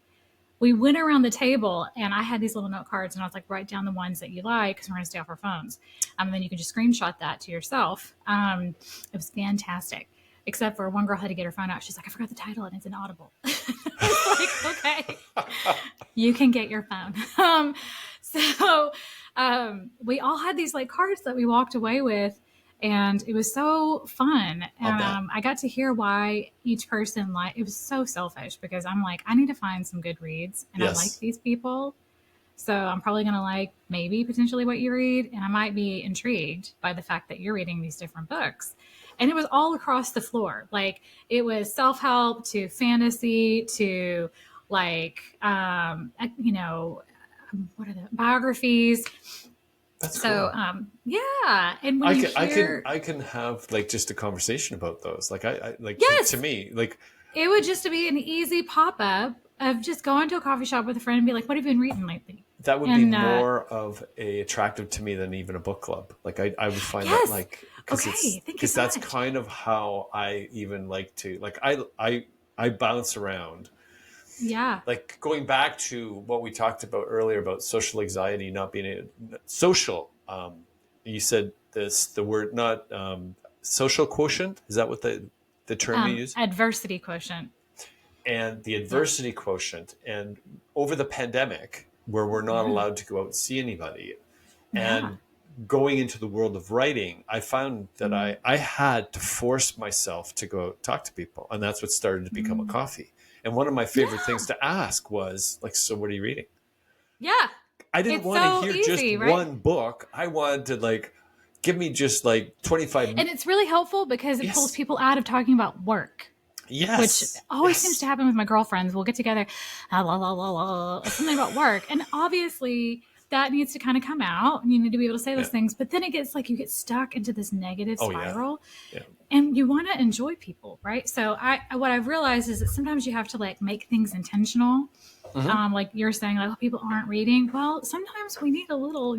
we went around the table and I had these little note cards and I was like, write down the ones that you like because we're going to stay off our phones. And then you can just screenshot that to yourself. It was fantastic. Except for one girl had to get her phone out. She's like, I forgot the title and it's inaudible. I was like, okay, you can get your phone. So we all had these like cards that we walked away with, and it was so fun. I'll And bet. I got to hear why each person like it was so selfish because I'm like, I need to find some good reads, and I like Yes. these people. So I'm probably going to like maybe potentially what you read, and I might be intrigued by the fact that you're reading these different books. And it was all across the floor. Like it was self-help to fantasy to like what are the biographies. That's So cool. yeah, and when I you can I can hear I can have like just a conversation about those. Like I like to yes, me, like it would just be an easy pop-up of just going to a coffee shop with a friend and be like, what have you been reading lately? that would be And more of a attractive to me than even a book club. Like I would find that yes, like okay, thank you because so that's much. kind of how I even like to like I bounce around. Yeah. Like going back to what we talked about earlier about social anxiety not being social. You said this the word not social quotient. Is that what the term you use? Adversity quotient. And the Yeah. adversity quotient. And over the pandemic, where we're not Yeah. allowed to go out and see anybody, Yeah. and going into the world of writing, I found that I had to force myself to go out and talk to people. And that's what started to become a Mm. coffee. And one of my favorite Yeah. things to ask was like, so what are you reading? Yeah. I didn't It's want to so hear just easy, right? one book. I wanted to like, give me just like 25. And it's really helpful because it pulls Yes. people out of talking about work, which Yes. always seems to Yes. happen with my girlfriends. We'll get together, la, la, la, la, something about work. And obviously, that needs to kind of come out and you need to be able to say those Yeah. things. But then it gets like you get stuck into this negative Oh, yeah. spiral Yeah. and you want to enjoy people, right? So what I've realized is that sometimes you have to like make things intentional. Hmm. Like you're saying, like, oh, people aren't reading. Well, sometimes we need a little,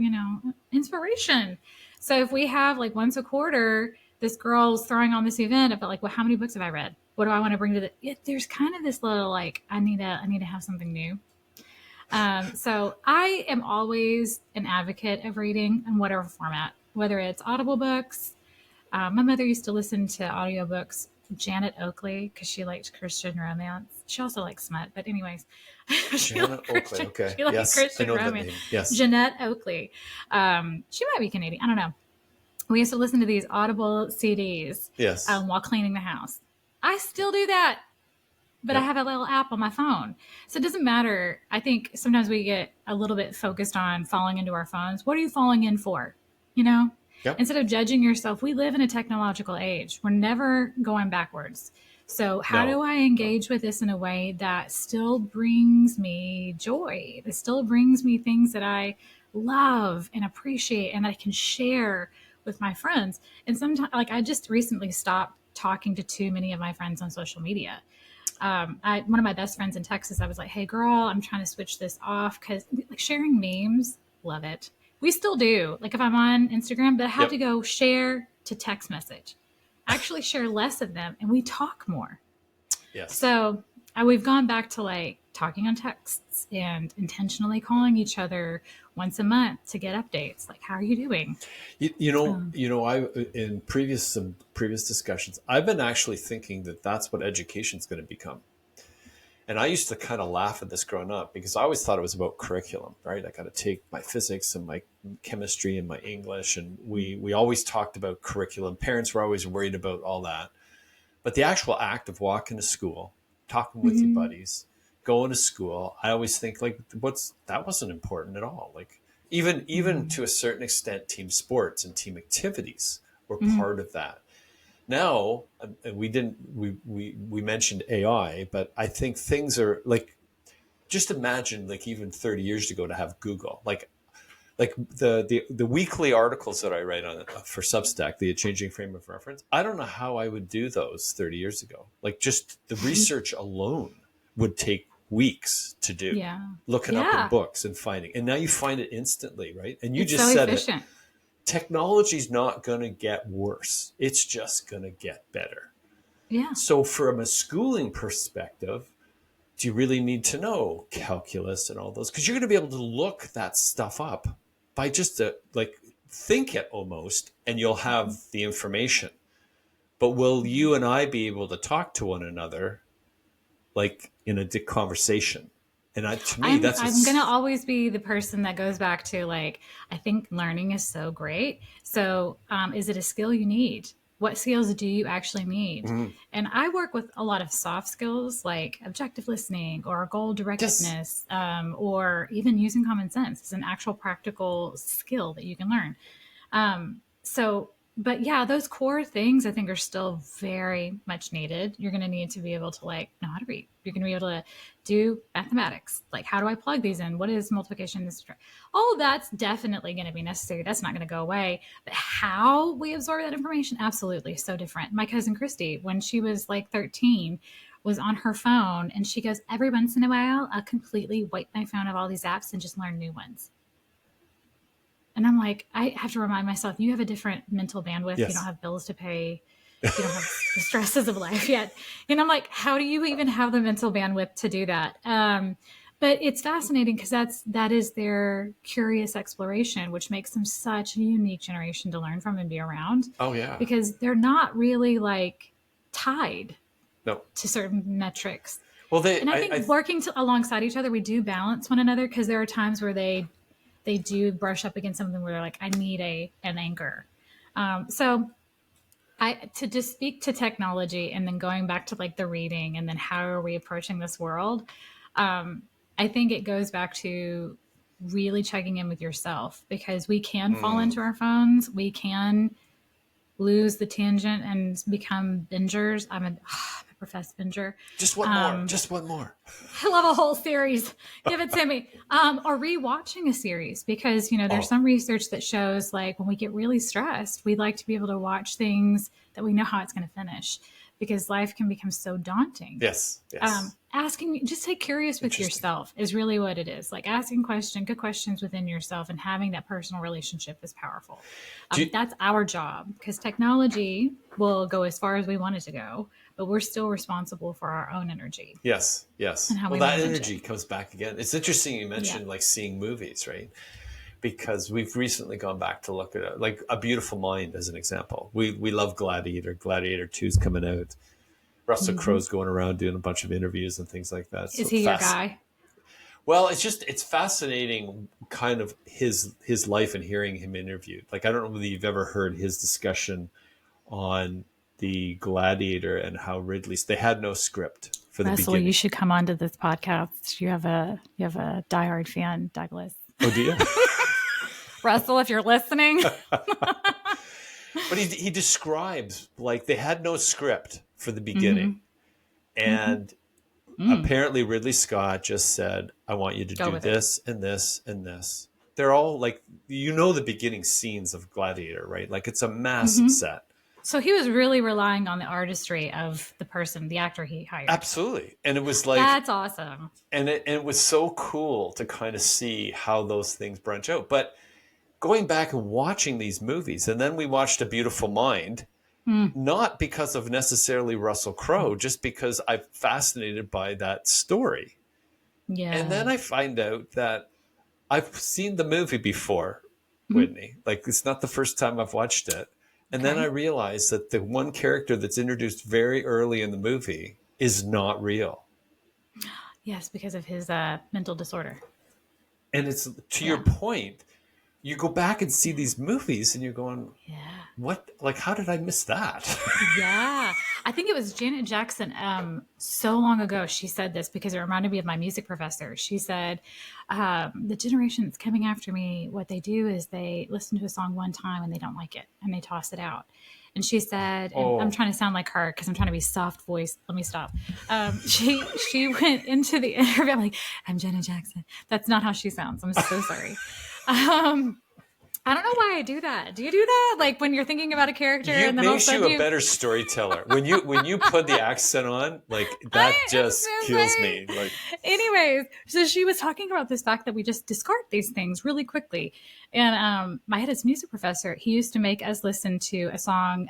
inspiration. So if we have like once a quarter, this girl's throwing on this event about like, well, how many books have I read? What do I want to bring to the? There's kind of this little like, I need to have something new. So I am always an advocate of reading in whatever format, whether it's Audible books. My mother used to listen to audiobooks. Janet Oakley, because she liked Christian romance. She also likes smut, but anyways, she Janet liked Oakley. Christian. Okay. She liked Yes. I Christian know that romance. name. Yes. Jeanette Oakley. She might be Canadian. I don't know. We used to listen to these Audible CDs Yes. while cleaning the house. I still do that, but I Yep. have a little app on my phone. So it doesn't matter. I think sometimes we get a little bit focused on falling into our phones. What are you falling in for? You know? Yep. Instead of judging yourself, we live in a technological age. We're never going backwards. So how do No. I No. engage with this in a way that still brings me joy? That still brings me things that I love and appreciate and that I can share with my friends. And sometimes like I just recently stopped talking to too many of my friends on social media. One of my best friends in Texas, I was like, hey girl, I'm trying to switch this off because like sharing memes, love it. We still do. Like if I'm on Instagram, but I have to Yep. go share to text message. I actually share less of them and we talk more. Yes. So we've gone back to like talking on texts and intentionally calling each other once a month to get updates. Like, how are you doing? Um, I in previous discussions, I've been actually thinking that that's what education is going to become. And I used to kind of laugh at this growing up because I always thought it was about curriculum, right? I got to take my physics and my chemistry and my English, and we always talked about curriculum. Parents were always worried about all that. But the actual act of walking to school, talking with your Mm-hmm. buddies, going to school, I always think like, that wasn't important at all. Like even Mm-hmm. to a certain extent, team sports and team activities were Mm-hmm. part of that. Now, we didn't we mentioned AI, but I think things are like, just imagine like even 30 years ago to have Google, like the weekly articles that I write on for Substack, the changing frame of reference. I don't know how I would do those 30 years ago. Like just the research alone would take weeks to do, Yeah. looking up in Yeah. books and finding. And now you find it instantly, right? And you It's so just said it. efficient. Technology's not going to get worse. It's just going to get better. Yeah. So from a schooling perspective, do you really need to know calculus and all those? Because you're going to be able to look that stuff up by just like think it almost, and you'll have the information. But will you and I be able to talk to one another like in a conversation? And to me, that's I'm gonna what's always be the person that goes back to like, I think learning is so great. So is it a skill you need? What skills do you actually need? mm, And I work with a lot of soft skills like objective listening or goal just directedness, or even using common sense. It's an actual practical skill that you can learn. So, but yeah, those core things I think are still very much needed. You're going to need to be able to like know how to read. You're going to be able to do mathematics. Like, how do I plug these in? What is multiplication? All that's definitely going to be necessary. That's not going to go away. But how we absorb that information, absolutely so different. My cousin Christy, when she was like 13, was on her phone and she goes, every once in a while, I'll completely wipe my phone of all these apps and just learn new ones. And I'm like, I have to remind myself, you have a different mental bandwidth. You don't yes. have bills to pay. You don't have the stresses of life yet. And I'm like, how do you even have the mental bandwidth to do that? But it's fascinating because that is their curious exploration, which makes them such a unique generation to learn from and be around, Oh yeah. because they're not really like tied No. to certain metrics. Well, And I think working alongside each other, we do balance one another, because there are times where they do brush up against something where they're like, I need an anchor. So to just speak to technology and then going back to like the reading and then how are we approaching this world, I think it goes back to really checking in with yourself, because we can fall mm, into our phones. We can lose the tangent and become bingers. I'm a professed binger. just one more. Just one more. I love a whole series. Give it to me. Or rewatching a series, because there's Oh some research that shows like when we get really stressed, we like to be able to watch things that we know how it's going to finish, because life can become so daunting. yes, yes. Just stay curious with Interesting. yourself is really what it is. Like asking good questions within yourself and having that personal relationship is powerful. Do you, That's our job, because technology will go as far as we want it to go, but we're still responsible for our own energy Yes, yes. and how Well, we that manage it. energy comes back again. It's interesting you Yeah. mentioned like seeing movies, right? Because we've recently gone back to look at it, like A Beautiful Mind as an example. We love Gladiator. Gladiator 2 is coming out. Russell Mm-hmm. Crowe's going around doing a bunch of interviews and things like that. Is So he your fast. guy? Well, it's fascinating kind of his life and hearing him interviewed. Like I don't know whether you've ever heard his discussion on the Gladiator and how they had no script for the Russell, you beginning. should come onto this podcast. You have a diehard fan, Douglas. Oh, do you? Russell, if you're listening. But he describes like they had no script for the beginning. Mm-hmm. And apparently Ridley Scott just said, I want you to Go do with it. this and this and this. They're all like, the beginning scenes of Gladiator, right? Like it's a massive Mm-hmm. set. So he was really relying on the artistry of the person, the actor he hired. Absolutely. And it was like, That's awesome. and it was so cool to kind of see how those things branch out. But going back and watching these movies, and then we watched A Beautiful Mind, not because of necessarily Russell Crowe, just because I'm fascinated by that story. Yeah. And then I find out that I've seen the movie before, Mm-hmm. Whitney. Like it's not the first time I've watched it. And then I realized that the one character that's introduced very early in the movie is not real. Yes, because of his mental disorder. And it's to your point, you go back and see these movies and you're going, Yeah. what? Like, how did I miss that? Yeah. I think it was Janet Jackson. So long ago, she said this because it reminded me of my music professor. She said, "The generation that's coming after me, what they do is they listen to a song one time and they don't like it and they toss it out." And she said, and I'm Oh, trying to sound like her because I'm trying to be soft voice. Let me stop. She went into the interview. I'm like, I'm Janet Jackson. That's not how she sounds. I'm so sorry. I don't know why I do that. Do you do that? Like when you're thinking about a character you and then all of a makes you sudden a you, better storyteller when you put the accent on, like I that am just so kills sorry. me. Like, Anyways, so she was talking about this fact that we just discard these things really quickly. And my head as music professor, he used to make us listen to a song.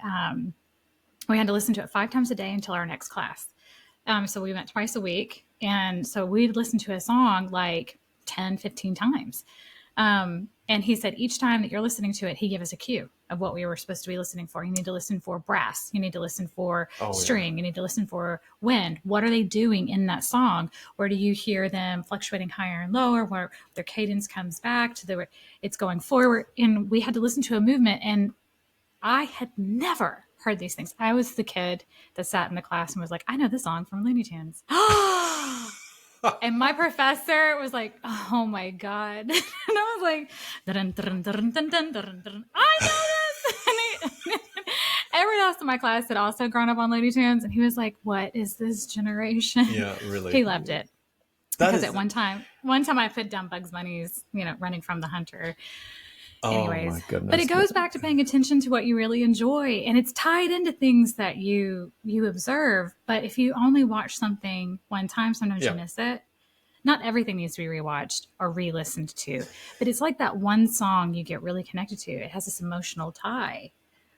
We had to listen to it 5 times a day until our next class. So we went twice a week. And so we'd listen to a song like 10, 15 times. And he said each time that you're listening to it, he gave us a cue of what we were supposed to be listening for. You need to listen for brass. You need to listen for oh yeah. string. You need to listen for wind. What are they doing in that song? Where do you hear them fluctuating higher and lower? Where their cadence comes back to the, it's going forward. And we had to listen to a movement. And I had never heard these things. I was the kid that sat in the class and was like, I know this song from Looney Tunes. And my professor was like, "Oh my god!" And I was like, dun, dun, dun, dun, dun, dun, dun. "I know this." And everyone else in my class had also grown up on Looney Tunes, and he was like, "What is this generation?" Yeah, really. He loved it That because is at one time I put down Bugs Bunny's, running from the hunter. oh my Anyways, but it goodness. goes back to paying attention to what you really enjoy, and it's tied into things that you observe. But if you only watch something one time, sometimes you Yeah. miss it. Not everything needs to be rewatched or re-listened to, but it's like that one song you get really connected to. It has this emotional tie,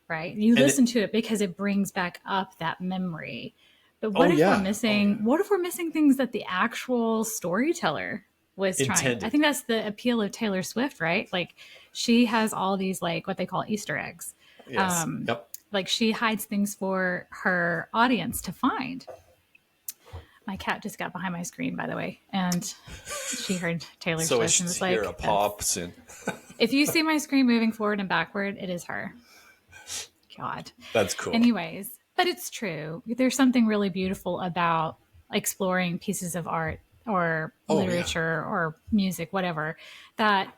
right? You And listen to it because it brings back up that memory. But what oh if we're yeah. Oh yeah. missing? What if we're missing things that the actual storyteller was trying? I Intended. think that's the appeal of Taylor Swift, right? Like she has all these like what they call Easter eggs. Yes. Yep. Like she hides things for her audience to find. My cat just got behind my screen, by the way, and she heard Taylor So I Swift and should was hear a like, pop soon. if you see my screen moving forward and backward, it is her. God. That's cool. Anyways, but it's true. There's something really beautiful about exploring pieces of art or Oh yeah. literature or music, whatever, that,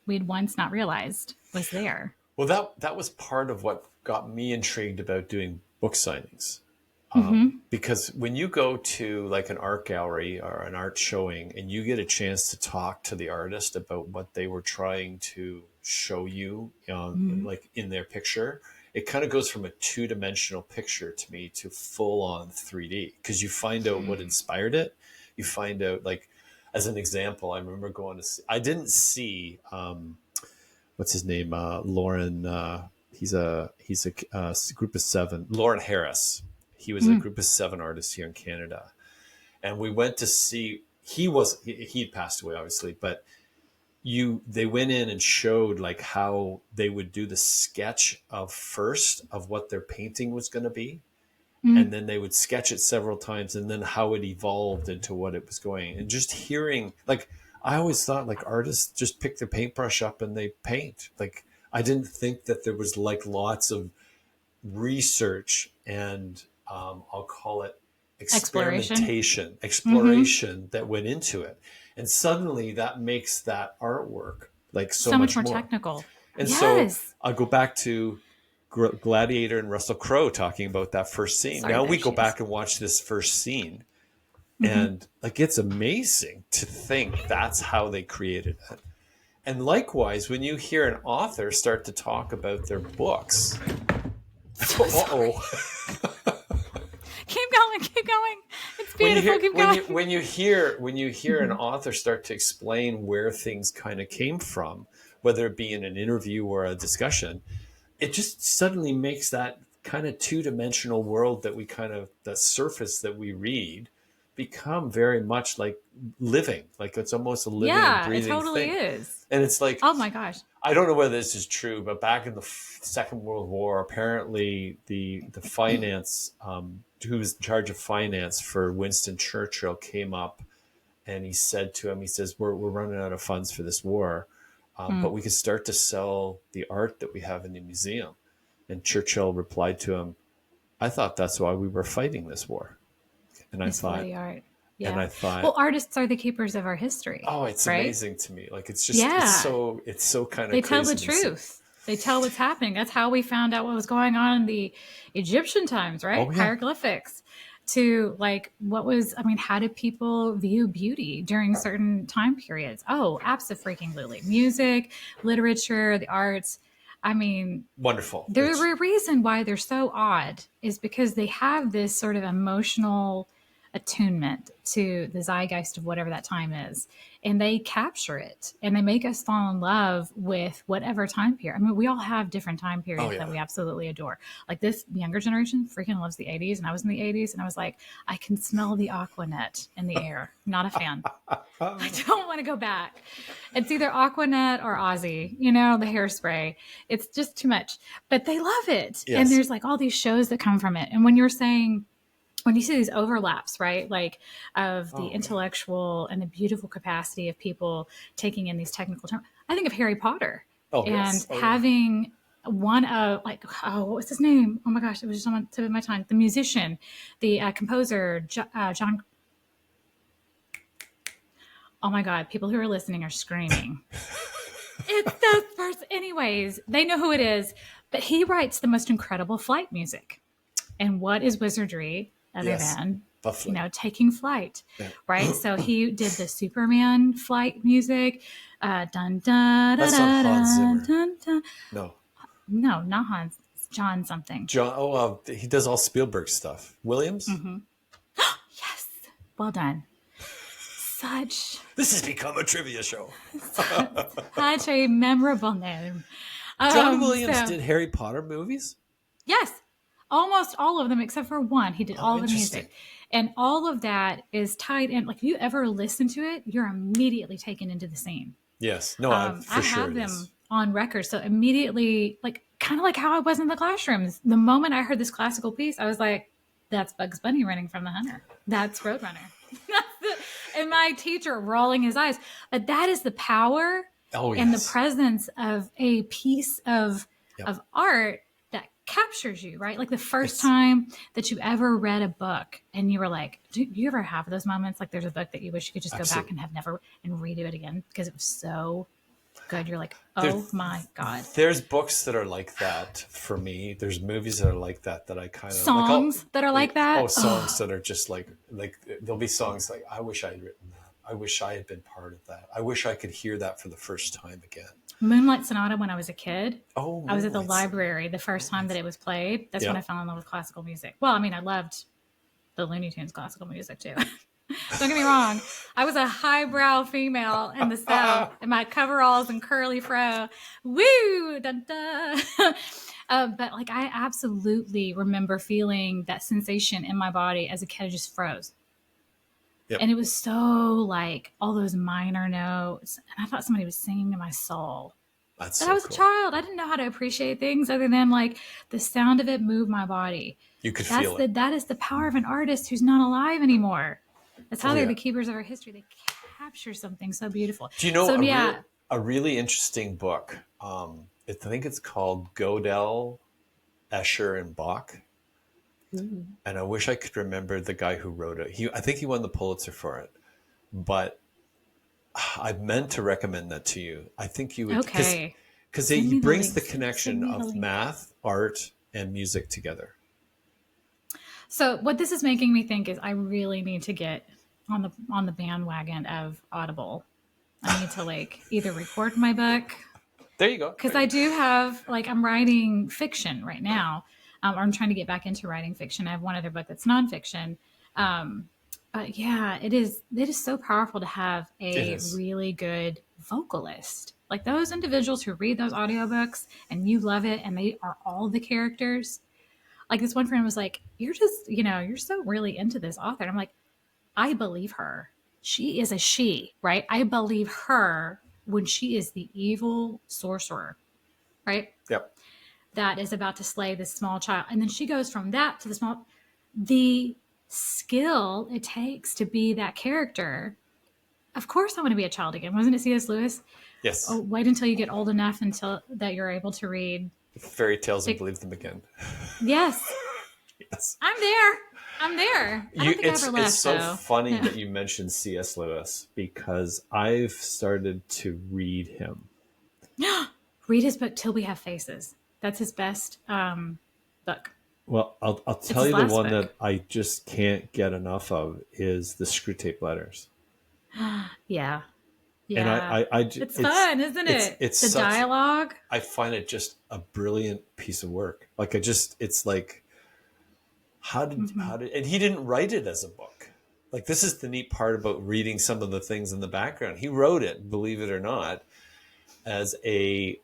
we'd once not realized was there. Well, that was part of what got me intrigued about doing book signings. Because when you go to like an art gallery or an art showing and you get a chance to talk to the artist about what they were trying to show you, like in their picture, it kind of goes from a two-dimensional picture to me to full on 3D because you find out what inspired it. You find out, like, as an example, I remember going to see, I didn't see, what's his name? Lauren, he's a group of seven, Lauren Harris. He was a group of seven artists here in Canada. And we went to see, he'd passed away obviously, but they went in and showed like how they would do the sketch of what their painting was going to be. And then they would sketch it several times and then how it evolved into what it was going. And just hearing, like, I always thought like artists just pick their paintbrush up and they paint. Like, I didn't think that there was like lots of research and I'll call it Exploration. exploration that went into it. And suddenly that makes that artwork like so So much much more more. technical. And so Yes. I'll go back to Gladiator and Russell Crowe talking about that first scene. Sorry, Now there we go she is. back and watch this first scene, and like it's amazing to think that's how they created it. And likewise, when you hear an author start to talk about their books, So sorry. Keep going, keep going. It's beautiful. Keep going. When you hear an author start to explain where things kind of came from, whether it be in an interview or a discussion, it just suddenly makes that kind of two-dimensional world that we kind of that surface that we read become very much like living, like it's almost a living and Yeah, it breathing totally thing. is. And it's like, Oh my gosh. I don't know whether this is true, but back in the Second World War, apparently the finance who was in charge of finance for Winston Churchill came up and he said to him, he says, we're running out of funds for this war, but we could start to sell the art that we have in the museum. And Churchill replied to him, I thought that's why we were fighting this war. And I It's for thought, the art. and Yeah. I thought, Well, artists are the keepers of our history, oh, it's right? amazing to me. Like, it's just, Yeah. it's so kind of They tell the crazy to see. truth. They tell what's happening. That's how we found out what was going on in the Egyptian times, right? Oh, yeah. Hieroglyphics. To like what was, I mean, how did people view beauty during certain time periods? Oh, absolutely. Music, literature, the arts. I mean, Wonderful. the reason why they're so odd is because they have this sort of emotional attunement to the zeitgeist of whatever that time is. And they capture it and they make us fall in love with whatever time period. I mean, we all have different time periods that we absolutely adore. Like this younger generation freaking loves the 80s. And I was in the 80s and I was like, I can smell the Aquanet in the air. Not a fan. I don't want to go back. It's either Aquanet or Aussie, the hairspray. It's just too much. But they love it. Yes. And there's like all these shows that come from it. And when you see these overlaps, right? Like of the intellectual and the beautiful capacity of people taking in these technical terms. I think of Harry Potter having one of what was his name? Oh my gosh, it was just on the tip of my tongue. The musician, the composer, John. Oh my God, people who are listening are screaming. It's the first, anyways, they know who it is, but he writes the most incredible flight music. And what is wizardry other than, taking flight, right? So he did the Superman flight music. Dun, dun, dun, That's dun, not Hans Zimmer. dun, dun. No, not Hans. John something. He does all Spielberg stuff. Williams? Mm-hmm. Yes. Well done. This has become a trivia show. Such a memorable name. John Williams did Harry Potter movies? Yes. Almost all of them except for one. He did all of the music. And all of that is tied in. Like if you ever listen to it, you're immediately taken into the scene. Yes. No, I have them on record. So immediately, like kind of like how I was in the classrooms. The moment I heard this classical piece, I was like, that's Bugs Bunny running from the Hunter. That's Roadrunner. And my teacher rolling his eyes. But that is the power and the presence of a piece of art that captures you, right? Like the first time that you ever read a book and you were like, do you ever have those moments? Like there's a book that you wish you could just go back and have never and redo it again because it was so good. You're like, my God. There's books that are like that for me. There's movies that are like that I kind of songs that are like that. Oh, songs that are just like there'll be songs like I wish I had written that. I wish I had been part of that. I wish I could hear that for the first time again. Moonlight Sonata when I was a kid. Oh, I was at the library the first time that it was played. That's when I fell in love with classical music. Well, I mean, I loved the Looney Tunes classical music too. Don't get me wrong. I was a highbrow female in the South in my coveralls and curly fro. Woo! Dun, dun. But like I absolutely remember feeling that sensation in my body as a kid. I just froze. Yep. And it was so like all those minor notes. And I thought somebody was singing to my soul. But I was a child. I didn't know how to appreciate things other than like the sound of it move my body. You could feel it. That is the power of an artist who's not alive anymore. That's how they're the keepers of our history. They capture something so beautiful. Do you know a really interesting book? I think it's called Gödel, Escher, and Bach. Ooh. And I wish I could remember the guy who wrote it. I think he won the Pulitzer for it. But I meant to recommend that to you. I think you would. Okay. Because he brings the connection of math, art, and music together. So what this is making me think is I really need to get on the bandwagon of Audible. I need to like either record my book. There you go. Because I do have I'm writing fiction right now. Or I'm trying to get back into writing fiction. I have one other book that's nonfiction. But yeah, it is so powerful to have a really good vocalist. Like those individuals who read those audiobooks and you love it and they are all the characters. Like this one friend was like, you're just, you're so really into this author. And I'm like, I believe her. She is a she, right? I believe her when she is the evil sorcerer, right? Yep. That is about to slay this small child. And then she goes from that to the skill it takes to be that character. Of course I want to be a child again. Wasn't it C.S. Lewis? Yes. Oh, wait until you get old enough until that you're able to read fairy tales and believe them again. Yes. Yes. I'm there. I'm there. I don't think I ever It's left so though. funny Yeah. that you mentioned C.S. Lewis because I've started to read him. Read his book Till We Have Faces. That's his best book. Well, I'll It's tell his you the last one book. that I just can't get enough of is the Screw Tape Letters. Yeah. And Yeah. It's fun, isn't it? it's The such, dialogue. I find it just a brilliant piece of work. Like it's like, Hmm. and he didn't write it as a book. Like this is the neat part about reading some of the things in the background. He wrote it, believe it or not, as I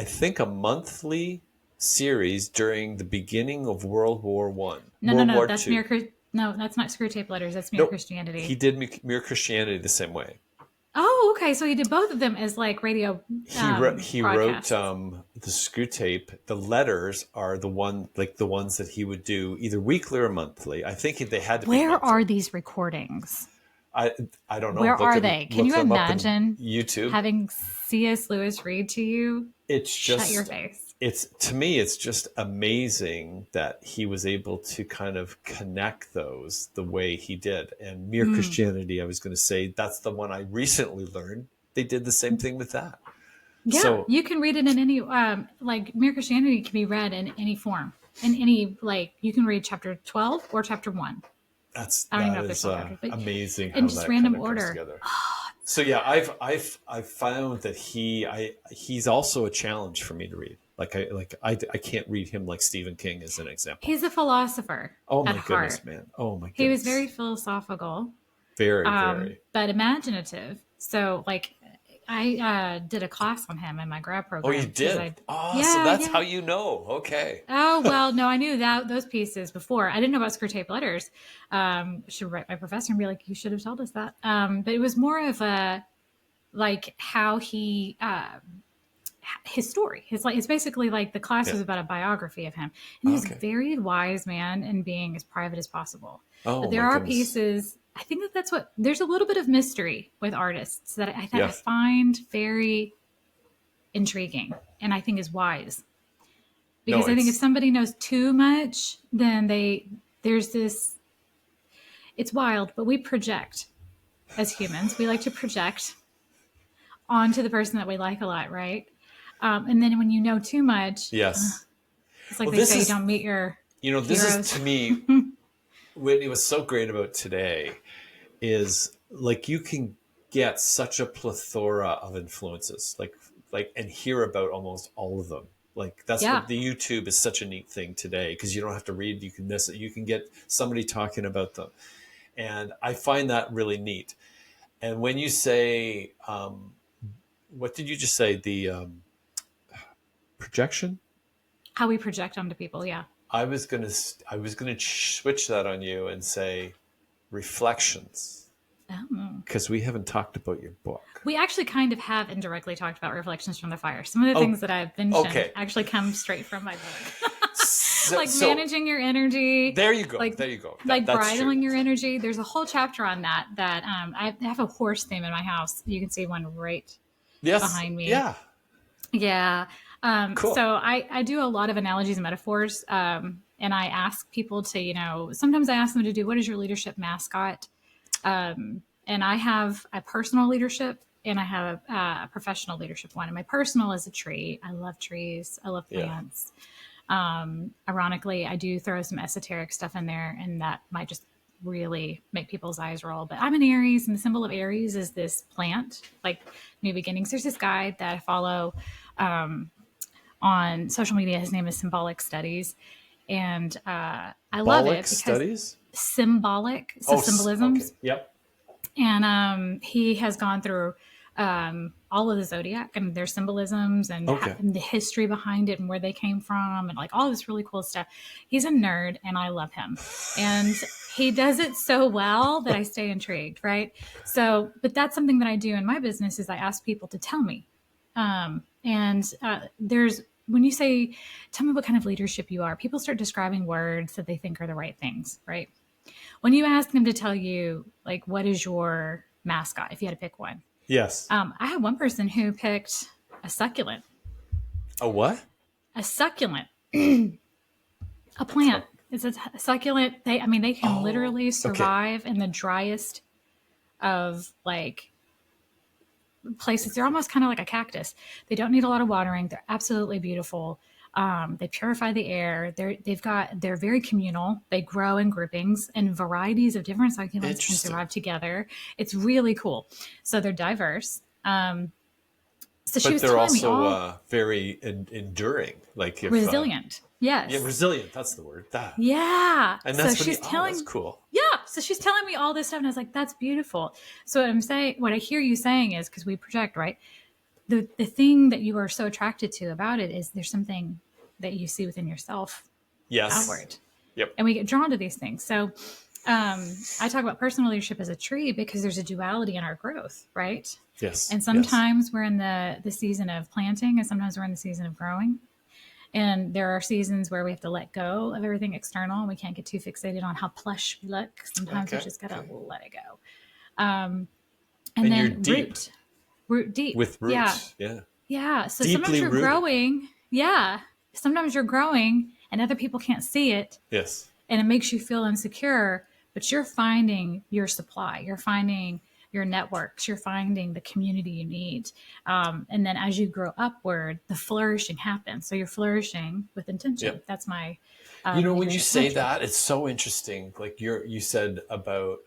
think a monthly series during the beginning of World War One, No, no, World no. War That's Two. mere. No, that's not Screw Tape Letters. That's Mere No, he Christianity. did Mere Christianity the same way. Oh, okay. So he did both of them as like radio He wrote broadcasts. the Screw Tape. The letters are the ones that he would do either weekly or monthly. I think they had to be Where monthly. are these recordings? I I don't know. Where are they? Can Look you them up in imagine YouTube. having C.S. Lewis read to you? It's Shut your just face. it's to me it's just amazing that he was able to kind of connect those the way he did. And Mere Mm. Christianity, I was going to say that's the one I recently learned. They did the same thing with that. Yeah, So you can read it in any like Mere Christianity can be read in any form. In any like you can read chapter 12 or chapter 1. I don't even that know if there's is 12 chapters, but amazing in how just that kind random of comes order. together. So yeah, I've found that he's also a challenge for me to read. I can't read him like Stephen King as an example. He's a philosopher Oh at my goodness, heart. man. Oh my He was goodness. very philosophical, Very, very. but imaginative. So like I did a class on him in my grad Oh, you program because did? I Oh, so yeah, that's yeah. how you know. Okay. Oh well, no, I knew that those pieces before. I didn't know about Screw Tape Letters. Should write my professor and be like, "You should have told us that." But it was more of a like how he his story. His like it's basically like the class Yeah. was about a biography of him, and he was a Okay. very wise man and being as private as possible. But Oh there my are goodness. pieces. I think that that's what there's a little bit of mystery with artists that I Yes. find very intriguing and I think is wise No, because I think if it's somebody knows too much, then there's this. It's wild, but we project as humans. We like to project onto the person that we like a lot, right? And then when you know too much, yes. it's like Well, they say, don't meet your this is heroes. to me, Whitney, what's so great about today is like you can get such a plethora of influences, and hear about almost all of them. Like that's Yeah. what the YouTube is such a neat thing today because you don't have to read, you can miss it. You can get somebody talking about them. And I find that really neat. And when you say, what did you just say? The projection? How we project onto people. Yeah. I was gonna switch that on you and say reflections Oh. because we haven't talked about your book. We actually kind of have indirectly talked about Reflections from the Fire. Some of the Oh, things that I've mentioned okay. actually come straight from my book. So, Like managing your energy. There you go. Like, there you go. Like That's bridling true. your energy. There's a whole chapter on that. I have a horse theme in my house. You can see one right Yes. behind me. Yeah. Yeah. Cool. So I do a lot of analogies and metaphors. And I ask people to, sometimes I ask them to do what is your leadership mascot? And I have a personal leadership and I have a professional leadership one. And my personal is a tree. I love trees. I love plants. Ironically, I do throw some esoteric stuff in there, and that might just really make people's eyes roll. But I'm an Aries, and the symbol of Aries is this plant, like new beginnings. There's this guy that I follow on social media. His name is Symbolic Studies, and I love it because Studies? symbolic, so symbolisms. Okay. Yep. And he has gone through all of the zodiac and their symbolisms and, and the history behind it and where they came from and like all this really cool stuff. He's a nerd and I love him. And he does it so well that I stay intrigued, right? So, but that's something that I do in my business is I ask people to tell me. There's when you say, tell me what kind of leadership you are, people start describing words that they think are the right things, right? When you ask them to tell you, like, what is your mascot, if you had to pick one? Yes. I had one person who picked a succulent. A what? A succulent. A plant. It's a succulent. They can Oh, literally okay. survive in the driest of like places. They're almost kind of like a cactus. They don't need a lot of watering. They're absolutely beautiful. They purify the air. They're very communal. They grow in groupings, and varieties of different succulents can Interesting. survive together. It's really cool. So they're diverse. So she But was they're telling me also all very enduring. Like if, resilient. yeah, Yes. resilient. That's the word. That. Yeah. And So that's what she's that's telling, cool. yeah. So she's telling me all this stuff. And I was like, that's beautiful. So what I'm saying, what I hear you saying is because we project, right? The thing that you are so attracted to about it is there's something that you see within yourself Yes. outward. Yep. And we get drawn to these things. So I talk about personal leadership as a tree because there's a duality in our growth, right? Yes. And Yes. sometimes we're in the season of planting and sometimes we're in the season of growing. And there are seasons where we have to let go of everything external and we can't get too fixated on how plush we look. Sometimes we Okay. just got to Okay. let it go. And And you're then deep root deep. with Yeah. roots. Yeah. Yeah. So sometimes Deeply you're rooted. growing. Yeah. Sometimes you're growing and other people can't see it Yes. and it makes you feel insecure, but you're finding your supply. You're finding your networks. You're finding the community you need. And then as you grow upward, the flourishing happens. So you're flourishing with intention. Yep. That's my When you leadership say mantra. that, it's so interesting. Like you said about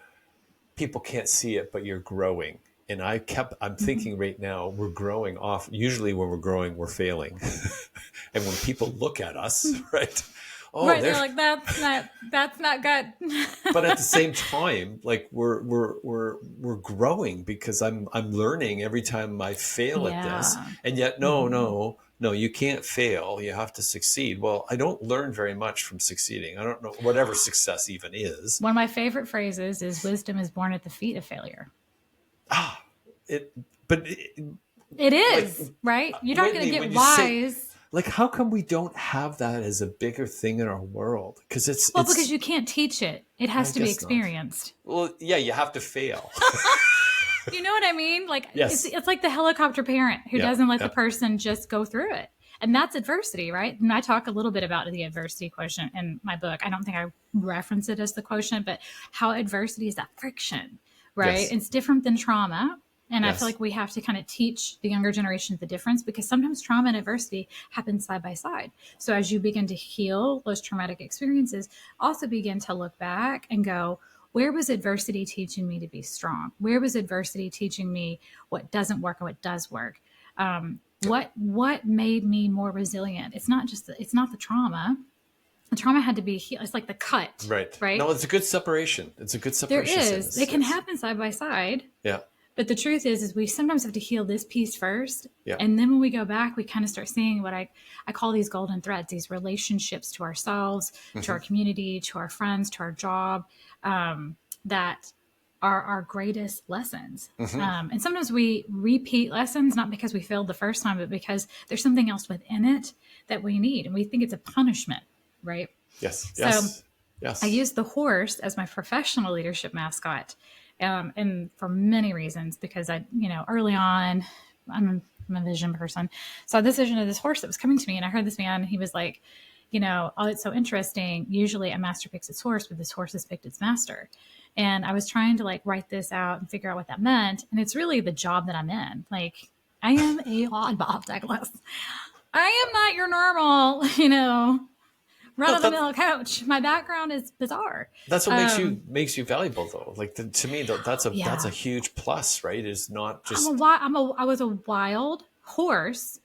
people can't see it, but you're growing. And I'm Mm-hmm. thinking right now, we're growing off. Usually when we're growing, we're failing. And when people look at us, right? Oh, Right. they're, They're like, that's not good. but at the same time, like we're growing because I'm learning every time I fail at this. Yeah. And yet, no, Mm-hmm. no, no, you can't fail. You have to succeed. Well, I don't learn very much from succeeding. I don't know whatever success even is. One of my favorite phrases is wisdom is born at the feet of failure. Ah, it, but It like is, right? You're not going to Whitney, when get you say, wise. like, how come we don't have that as a bigger thing in our world? Because Well, because it's, you can't teach it. It I has to be guess not. experienced. Well, yeah, you have to fail. You know what I mean? Like Yes. it's like the helicopter parent who Yep. doesn't let the Yep. person just go through it. And that's adversity, right? And I talk a little bit about the adversity quotient in my book. I don't think I reference it as the quotient, but how adversity is that friction, right? Yes. It's different than trauma. And I feel Yes. like we have to kind of teach the younger generation the difference because sometimes trauma and adversity happen side by side. So as you begin to heal those traumatic experiences, also begin to look back and go, where was adversity teaching me to be strong? Where was adversity teaching me what doesn't work and what does work? What made me more resilient? It's not the trauma. The trauma had to be healed. It's like the cut, Right. right? No, it's a good separation. It's a good There separation, is. sentence. It can Yes. happen side by side. Yeah. But the truth is we sometimes have to heal this piece first. Yeah. And then when we go back, we kind of start seeing what I call these golden threads, these relationships to ourselves, to our community, to our friends, to our job, that are our greatest lessons. And sometimes we repeat lessons, not because we failed the first time, but because there's something else within it that we need. And we think it's a punishment, right? Yes. So Yes. I Yes. use the horse as my professional leadership mascot, and for many reasons. Because early on, I'm a vision person, so I had this vision of this horse that was coming to me, and I heard this man. He was like, oh, it's so interesting. Usually, a master picks its horse, but this horse has picked its master. And I was trying to like write this out and figure out what that meant. And it's really the job that I'm in. Like, I am a oddball, Douglas. I am not your normal, run No, of the mill coach. My background is bizarre. that's what makes you valuable, though. Like to me, that's a Yeah, huge plus, right? Is not I'm a just I was a wild horse,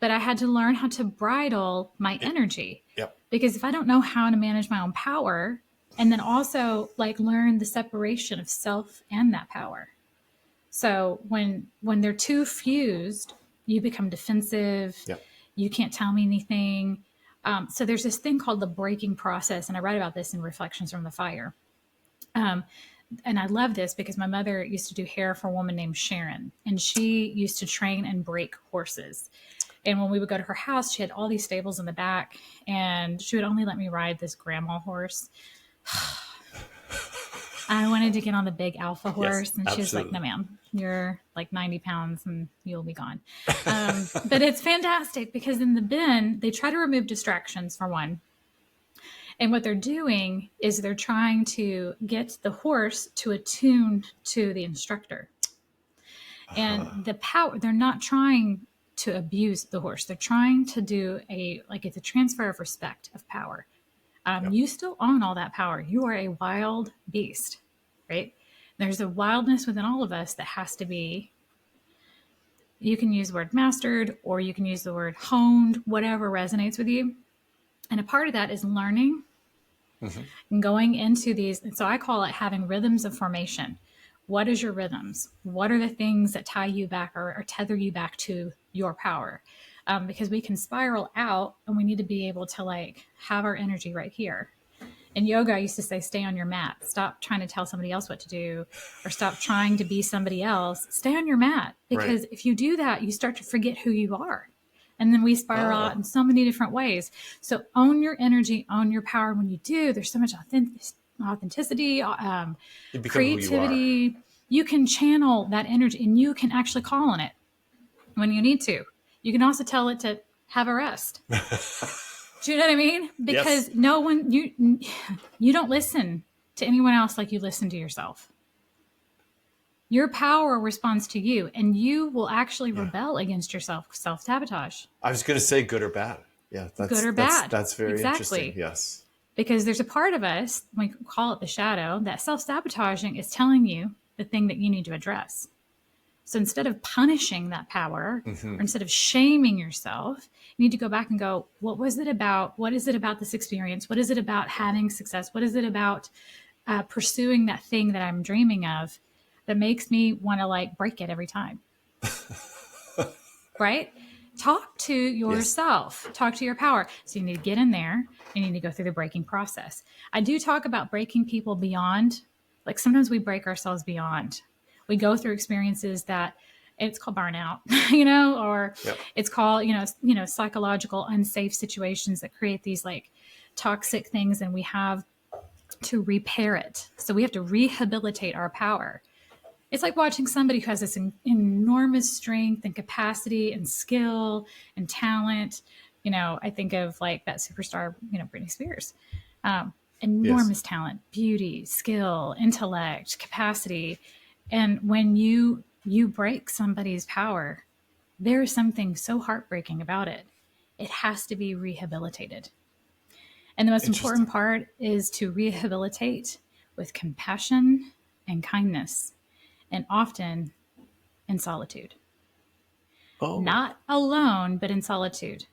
but I had to learn how to bridle my energy yep. because if I don't know how to manage my own power, and then also like learn the separation of self and that power. So when they're too fused, you become defensive. Yep. You can't tell me anything. So there's this thing called the breaking process, and I write about this in Reflections from the Fire. And I love this because my mother used to do hair for a woman named Sharon, and she used to train and break horses. And when we would go to her house, she had all these stables in the back, and she would only let me ride this grandma horse. I wanted to get on the big alpha Yes. horse, and she was like, "No, Absolutely. ma'am, you're like 90 pounds, and you'll be gone." But it's fantastic because in the bin, they try to remove distractions for one, And what they're doing is they're trying to get the horse to attune to the instructor. And the power, they're not trying to abuse the horse. They're trying to do it's a transfer of respect of power. You still own all that power. You are a wild beast, right? There's a wildness within all of us that has to be, you can use the word mastered, or you can use the word honed, whatever resonates with you. And a part of that is learning and going into these. And so I call it having rhythms of formation. What is your rhythms? What are the things that tie you back or tether you back to your power? Because we can spiral out, and we need to be able to like have our energy right here. In yoga, I used to say, stay on your mat. Stop trying to tell somebody else what to do, or stop trying to be somebody else. Stay on your mat. Because if you do that, you start to forget who you are. And then we spiral out in so many different ways. So own your energy, own your power. When you do, there's so much authenticity, creativity. You can channel that energy, and you can actually call on it when you need to. You can also tell it to have a rest. Do you know what I mean? Because no one, you don't listen to anyone else like you listen to yourself. Your power responds to you, and you will actually rebel against yourself, self-sabotage. I was going to say good or bad. Yeah, good or bad. That's very interesting. Yes. Because there's a part of us, we call it the shadow, that self-sabotaging is telling you the thing that you need to address. So instead of punishing that power, or instead of shaming yourself, you need to go back and go, what was it about? What is it about this experience? What is it about having success? What is it about pursuing that thing that I'm dreaming of that makes me want to like break it every time? Right? Talk to yourself. Talk to your power. So you need to get in there. You need to go through the breaking process. I do talk about breaking people beyond, like sometimes we break ourselves beyond. We go through experiences that it's called burnout, or it's called, psychological unsafe situations that create these like toxic things, and we have to repair it. So we have to rehabilitate our power. It's like watching somebody who has this enormous strength and capacity and skill and talent. I think of like that superstar, Britney Spears. Enormous talent, beauty, skill, intellect, capacity. And when you break somebody's power, there is something so heartbreaking about it. It has to be rehabilitated. And the most important part is to rehabilitate with compassion and kindness, and often in solitude. Not alone, but in solitude,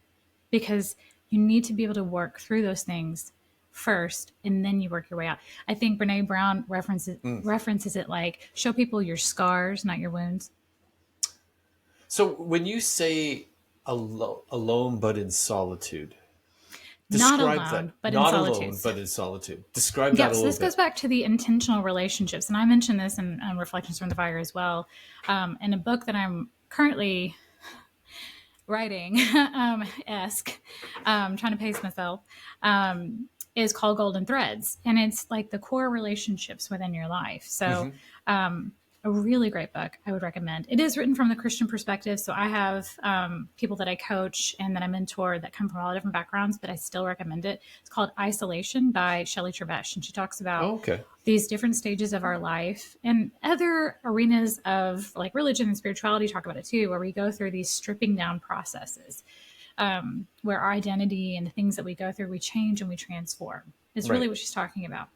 because you need to be able to work through those things first, and then you work your way out. I think Brene Brown references it like, show people your scars, not your wounds. So when you say alone but in solitude, not alone, but in solitude. Not alone, but in solitude. Describe that a little bit. This goes back to the intentional relationships. And I mentioned this in Reflections from the Fire as well. In a book that I'm currently writing, trying to pace myself, is called Golden Threads. And it's like the core relationships within your life. So a really great book I would recommend. It is written from the Christian perspective. So I have people that I coach and that I mentor that come from all different backgrounds, but I still recommend it. It's called Isolation by Shelley Trevesh. And she talks about these different stages of our life, and other arenas of like religion and spirituality talk about it too, where we go through these stripping down processes. Where our identity and the things that we go through, we change and we transform. It's really what she's talking about.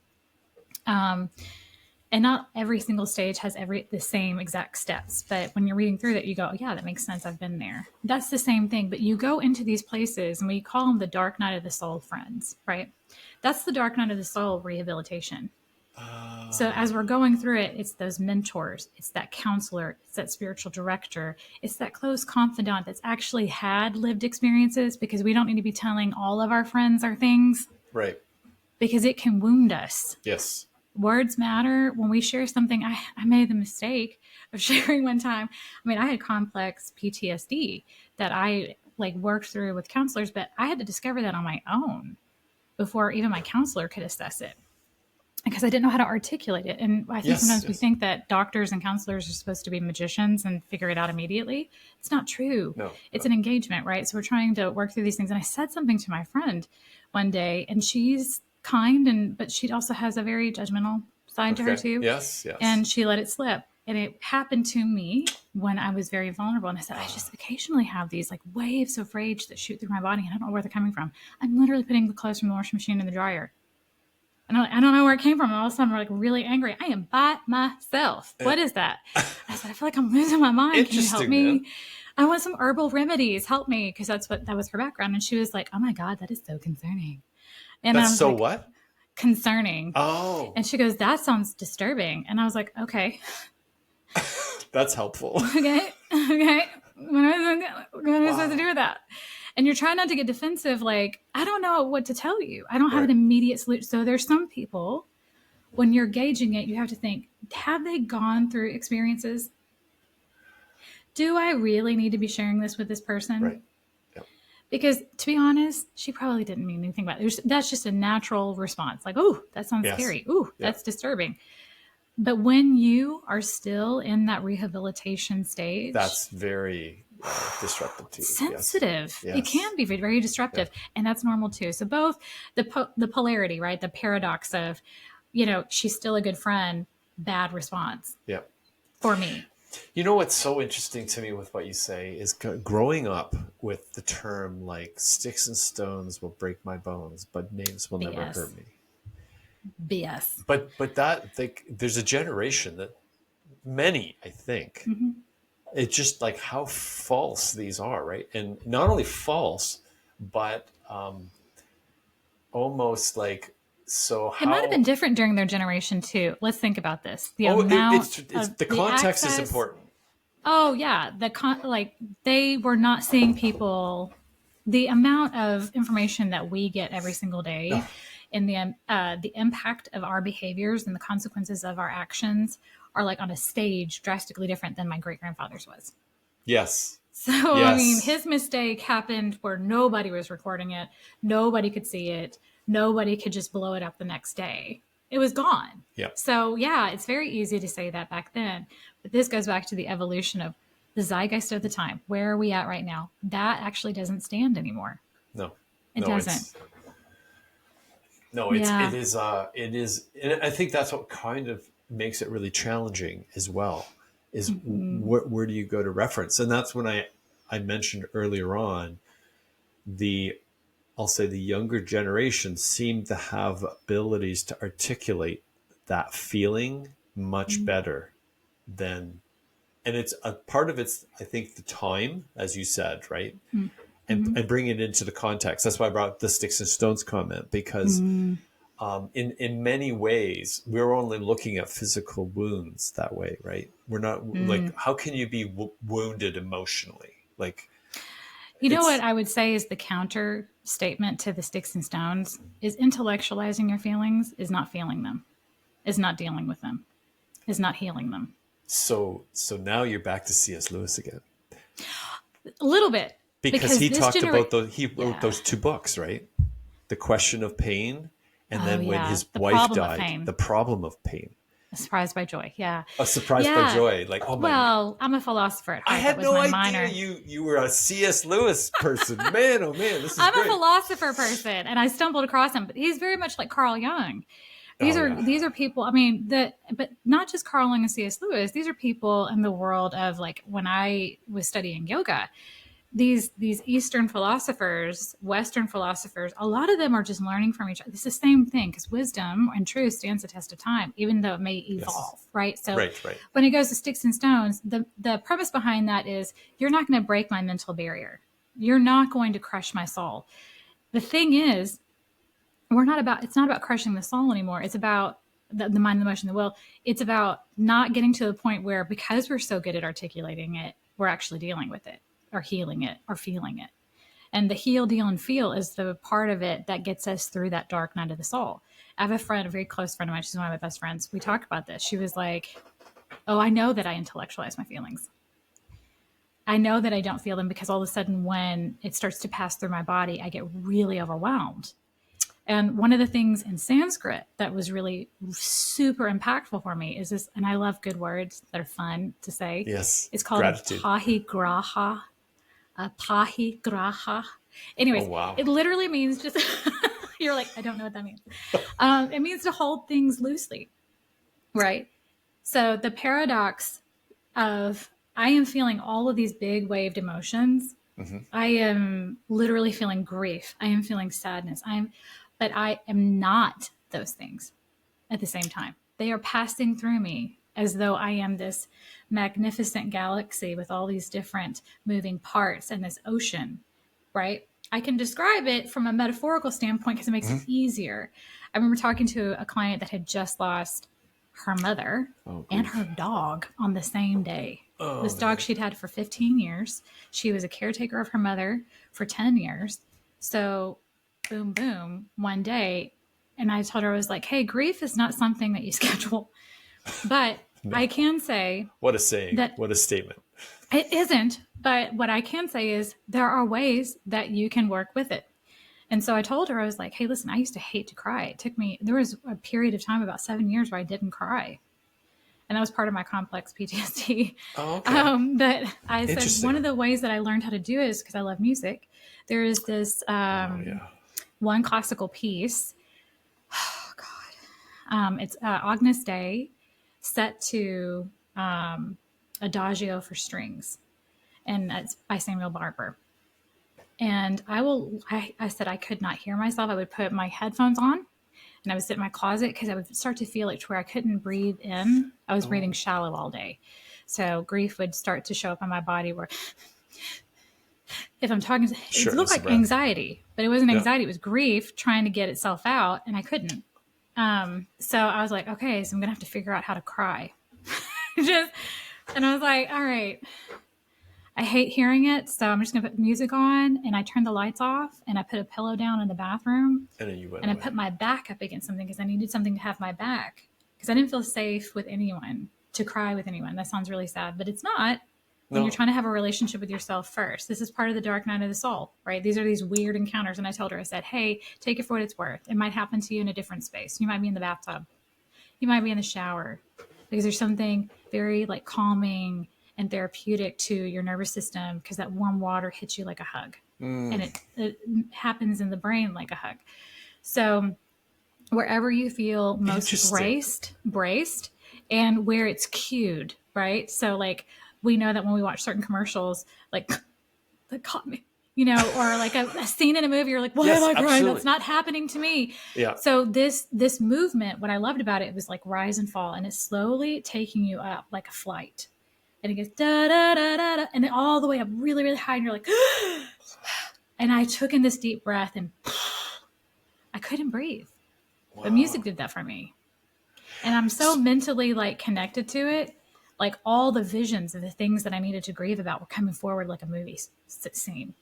And not every single stage has the same exact steps. But when you're reading through that, you go, yeah, that makes sense. I've been there. That's the same thing. But you go into these places, and we call them the dark night of the soul friends, right? That's the dark night of the soul rehabilitation. So as we're going through it, it's those mentors, it's that counselor, it's that spiritual director, it's that close confidant that's actually had lived experiences, because we don't need to be telling all of our friends our things. Right. Because it can wound us. Yes. Words matter. When we share something, I made the mistake of sharing one time. I mean, I had complex PTSD that I like worked through with counselors, but I had to discover that on my own before even my counselor could assess it, because I didn't know how to articulate it. And I think sometimes we think that doctors and counselors are supposed to be magicians and figure it out immediately. It's not true. It's an engagement, right? So we're trying to work through these things. And I said something to my friend one day, and she's kind, but she also has a very judgmental side to her Okay. too. Yes. And Yes. she let it slip. And it happened to me when I was very vulnerable. And I said, I just occasionally have these like waves of rage that shoot through my body. And I don't know where they're coming from. I'm literally putting the clothes from the washing machine in the dryer. And I don't know where it came from. And all of a sudden, I'm like really angry. I am by myself. What is that? I said, I feel like I'm losing my mind. Can you help Interesting, me? man. I want some herbal remedies. Help me. Because that was her background. And she was like, oh my God, that is so concerning. And I That's was so like, what? concerning. Oh, And she goes, that sounds disturbing. And I was like, okay. that's helpful. Okay. Okay. What am I supposed to do with that? And you're trying not to get defensive. Like, I don't know what to tell you. I don't have Right. an immediate solution. So there's some people, when you're gauging it, you have to think, have they gone through experiences? Do I really need to be sharing this with this person? Right. Yep. Because to be honest, she probably didn't mean anything about it. That's just a natural response. Like, oh, that sounds Yes. scary. Ooh, Yeah. that's disturbing. But when you are still in that rehabilitation stage, That's very disruptive too. sensitive. Yes. It can be very disruptive, and that's normal too. So both the polarity, right? The paradox of, she's still a good friend, bad response Yeah. for me. You know what's so interesting to me with what you say is growing up with the term like sticks and stones will break my bones, but names will never BS. hurt me. BS. But that there's a generation that many, I think, it's just like how false these are, right? And not only false, but almost like so It might have how. been different during their generation too. Let's think about this. The Oh, amount it's of the the context is access. important. Oh yeah, like they were not seeing people. The amount of information that we get every single day, and the impact of our behaviors and the consequences of our actions are like on a stage drastically different than my great grandfather's was. Yes. So Yes. I mean, his mistake happened where nobody was recording it, nobody could see it, nobody could just blow it up the next day. It was gone. Yeah. So yeah, it's very easy to say that back then. But this goes back to the evolution of the zeitgeist of the time. Where are we at right now? That actually doesn't stand anymore. No. It doesn't. It is, and I think that's what kind of makes it really challenging as well. Is where do you go to reference? And that's when I mentioned earlier on I'll say the younger generation seem to have abilities to articulate that feeling much better than, and it's a part of it's, I think, the time, as you said, right? And bring it into the context. That's why I brought the sticks and stones comment, because in many ways, we're only looking at physical wounds that way, right? We're not like, how can you be wounded emotionally? Like, You know what I would say is the counter statement to the sticks and stones is intellectualizing your feelings is not feeling them, is not dealing with them, is not healing them. So now you're back to C.S. Lewis again. A little bit. Because he talked about he wrote those two books, right? The Question of Pain, and then when his wife died, The Problem of Pain. A Surprise by Joy, yeah. A Surprise by Joy, like, oh my. Well, I'm a philosopher at heart. I had that was no my idea minor. you were a C.S. Lewis person. Man, oh man, this is I'm great. a philosopher person, and I stumbled across him. But he's very much like Carl Jung. These are people. I mean, but not just Carl Jung and C.S. Lewis. These are people in the world of, like, when I was studying yoga. These Eastern philosophers, Western philosophers, a lot of them are just learning from each other. It's the same thing, because wisdom and truth stands the test of time, even though it may evolve, right? So right. when it goes to sticks and stones, the premise behind that is you're not going to break my mental barrier. You're not going to crush my soul. The thing is, it's not about crushing the soul anymore. It's about the mind, the emotion, the will. It's about not getting to the point where, because we're so good at articulating it, we're actually dealing with it, or healing it, or feeling it. And the heal, deal, and feel is the part of it that gets us through that dark night of the soul. I have a friend, a very close friend of mine. She's one of my best friends. We talk about this. She was like, oh, I know that I intellectualize my feelings. I know that I don't feel them, because all of a sudden when it starts to pass through my body, I get really overwhelmed. And one of the things in Sanskrit that was really super impactful for me is this, and I love good words that are fun to say. Yes. It's called pahigraha. Pahigraha. Anyways, oh, wow. It literally means just You're like, I don't know what that means. It means to hold things loosely, right? So the paradox of I am feeling all of these big waved emotions. I am literally feeling grief. I am feeling sadness. But I am not those things at the same time. They are passing through me as though I am this magnificent galaxy with all these different moving parts and this ocean, right? I can describe it from a metaphorical standpoint because it makes it easier. I remember talking to a client that had just lost her mother and her dog on the same day. This dog she'd had for 15 years. She was a caretaker of her mother for 10 years. So, boom, boom, one day. And I told her, I was like, hey, grief is not something that you schedule. But I can say. What a saying. That what a statement. It isn't. But what I can say is there are ways that you can work with it. And so I told her, I was like, hey, listen, I used to hate to cry. There was a period of time, about 7 years, where I didn't cry. And that was part of my complex PTSD. Oh, okay. But I said, one of the ways that I learned how to do it is because I love music. There is this one classical piece. Oh, God. It's Agnus Dei, set to Adagio for strings. And it's by Samuel Barber. And I said I could not hear myself. I would put my headphones on and I would sit in my closet because I would start to feel it to where I couldn't breathe in. I was breathing shallow all day. So grief would start to show up on my body where if I'm talking, it looked like anxiety, but it wasn't anxiety. It was grief trying to get itself out and I couldn't. So I was like, okay, so I'm going to have to figure out how to cry. And I was like, all right. I hate hearing it, so I'm just going to put music on, and I turned the lights off, and I put a pillow down in the bathroom, and then you went I put my back up against something because I needed something to have my back because I didn't feel safe with anyone, to cry with anyone. That sounds really sad, but it's not when you're trying to have a relationship with yourself first. This is part of the dark night of the soul, right? These are these weird encounters, and I told her, I said, hey, take it for what it's worth. It might happen to you in a different space. You might be in the bathtub. You might be in the shower because there's something very like calming and therapeutic to your nervous system because that warm water hits you like a hug and it happens in the brain like a hug. So wherever you feel most braced and where it's cued, right? So like we know that when we watch certain commercials, like that caught me, or like a scene in a movie, you're like, why am I crying? Absolutely. That's not happening to me. Yeah. So this movement, what I loved about it was like rise and fall, and it's slowly taking you up like a flight. And it goes da da da da da, and then all the way up really, really high, and you're like, and I took in this deep breath, and I couldn't breathe. Wow. But music did that for me, and I'm so mentally like connected to it, like all the visions of the things that I needed to grieve about were coming forward like a movie scene.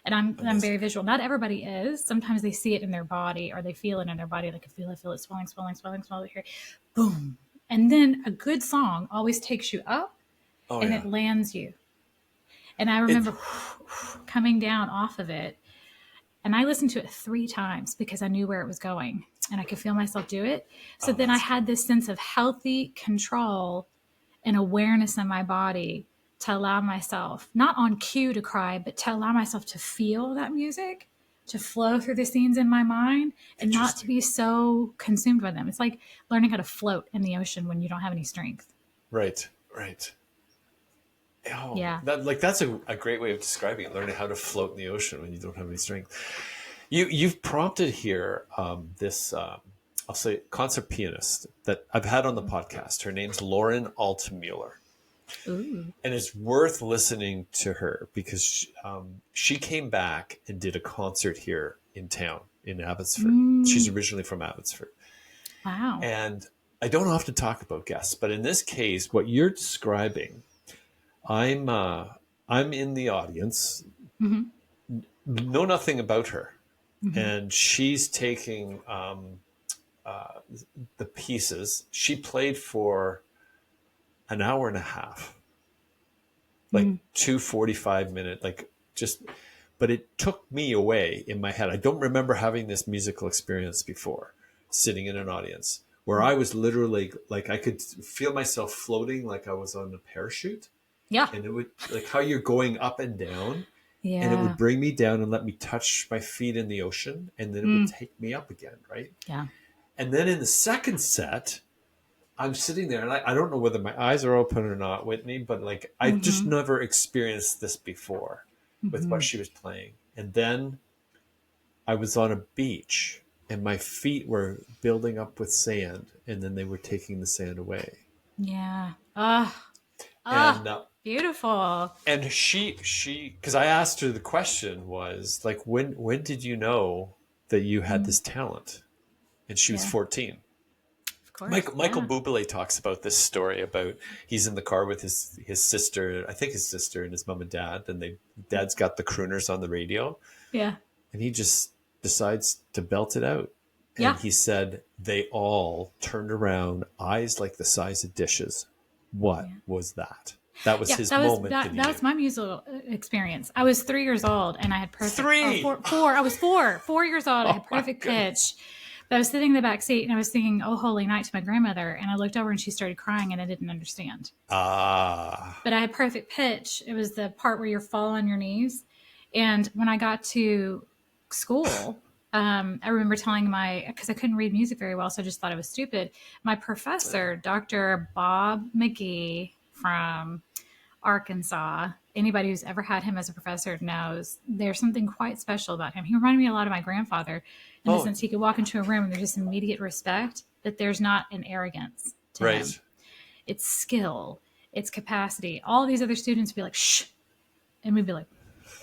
And I'm very visual. Not everybody is. Sometimes they see it in their body, or they feel it in their body. Like I feel it swelling here, boom, and then a good song always takes you up. It lands you. And I remember coming down off of it, and I listened to it 3 times because I knew where it was going and I could feel myself do it. So then I had this sense of healthy control and awareness in my body to allow myself, not on cue to cry, but to allow myself to feel that music, to flow through the scenes in my mind and not to be so consumed by them. It's like learning how to float in the ocean when you don't have any strength. Right. Oh, yeah. That's a great way of describing it, learning how to float in the ocean when you don't have any strength. You've prompted here this, I'll say, concert pianist that I've had on the podcast. Her name's Lauren Altemuller. Ooh. And it's worth listening to her because she came back and did a concert here in town in Abbotsford. She's originally from Abbotsford. Wow. And I don't often talk about guests, but in this case, what you're describing, I'm in the audience, know nothing about her, and she's taking the pieces. She played for an hour and a half, like 2 45-minute, but it took me away in my head. I don't remember having this musical experience before, sitting in an audience where I was literally like, I could feel myself floating like I was on a parachute. Yeah. And it would, like how you're going up and down. and it Yeah. would bring me down and let me touch my feet in the ocean, and then it would take me up again, right? Yeah. And then in the second set, I'm sitting there and I don't know whether my eyes are open or not, Whitney, but like I just Mm-hmm. never experienced this before with what Mm-hmm. she was playing. And then I was on a beach and my feet were building up with sand, and then they were taking the sand away. Yeah. Ah. And Beautiful. and she because I asked her, the question was like, when did you know that you had Mm. this talent? And she was Yeah. 14. Of course. Michael Yeah. Bublé talks about this story about he's in the car with his sister, I think his sister and his mom and dad, and dad's got the crooners on the radio, Yeah. and he just decides to belt it out. And Yeah. he said they all turned around, eyes like the size of dishes. What Yeah. was that? That was Yeah, his that was moment that that. he That knew. was my musical experience. I was 3 years old, and I had perfect. Three. Four. I was 4 years old. I Oh had my perfect goodness. pitch. But I was sitting in the back seat, and I was singing "Oh Holy Night" to my grandmother, and I looked over, and she started crying, and I didn't understand. Ah. But I had perfect pitch. It was the part where you fall on your knees, and when I got to school. I remember telling because I couldn't read music very well, so I just thought I was stupid. My professor, Dr. Bob McGee from Arkansas. Anybody who's ever had him as a professor knows there's something quite special about him. He reminded me a lot of my grandfather in the Oh, sense he could walk into a room and there's just immediate respect, but there's not an arrogance to him. right. It's skill, it's capacity. All these other students would be like, shh. And we'd be like,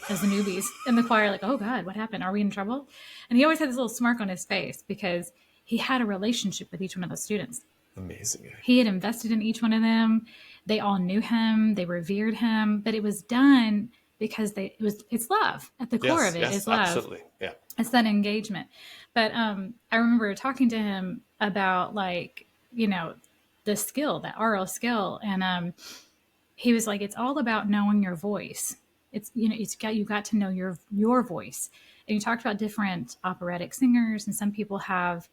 as the newbies in the choir, like, oh God, what happened? Are we in trouble? And he always had this little smirk on his face because he had a relationship with each one of those students. Amazing. He had invested in each one of them. They all knew him. They revered him. But it was done because it's love. At the core of it is love. Absolutely. Yeah. It's that engagement. But I remember talking to him about the skill, that oral skill. And he was like, it's all about knowing your voice. You got to know your voice. And you talked about different operatic singers, and some people have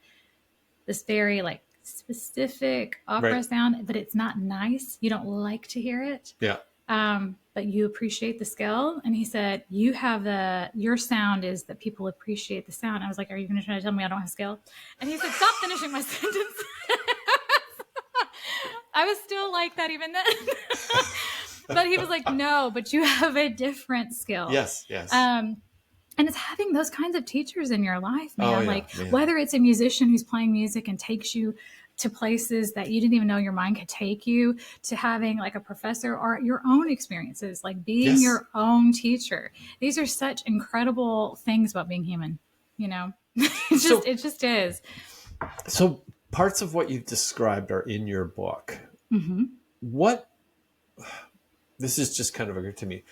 this very like specific opera Right. sound, but it's not nice. You don't like to hear it. Yeah. But you appreciate the skill. And he said, your sound is that people appreciate the sound. I was like, are you going to try to tell me I don't have skill? And he said, stop finishing my sentence. I was still like that even then. But he was like, no, but you have a different skill. Yes. Yes. And it's having those kinds of teachers in your life, man. Oh, yeah, Like man. whether it's a musician who's playing music and takes you to places that you didn't even know your mind could take you, to having like a professor, or your own experiences, like being Yes. your own teacher. These are such incredible things about being human, it just is. So parts of what you've described are in your book. Mm-hmm. This is just kind of occurred to me.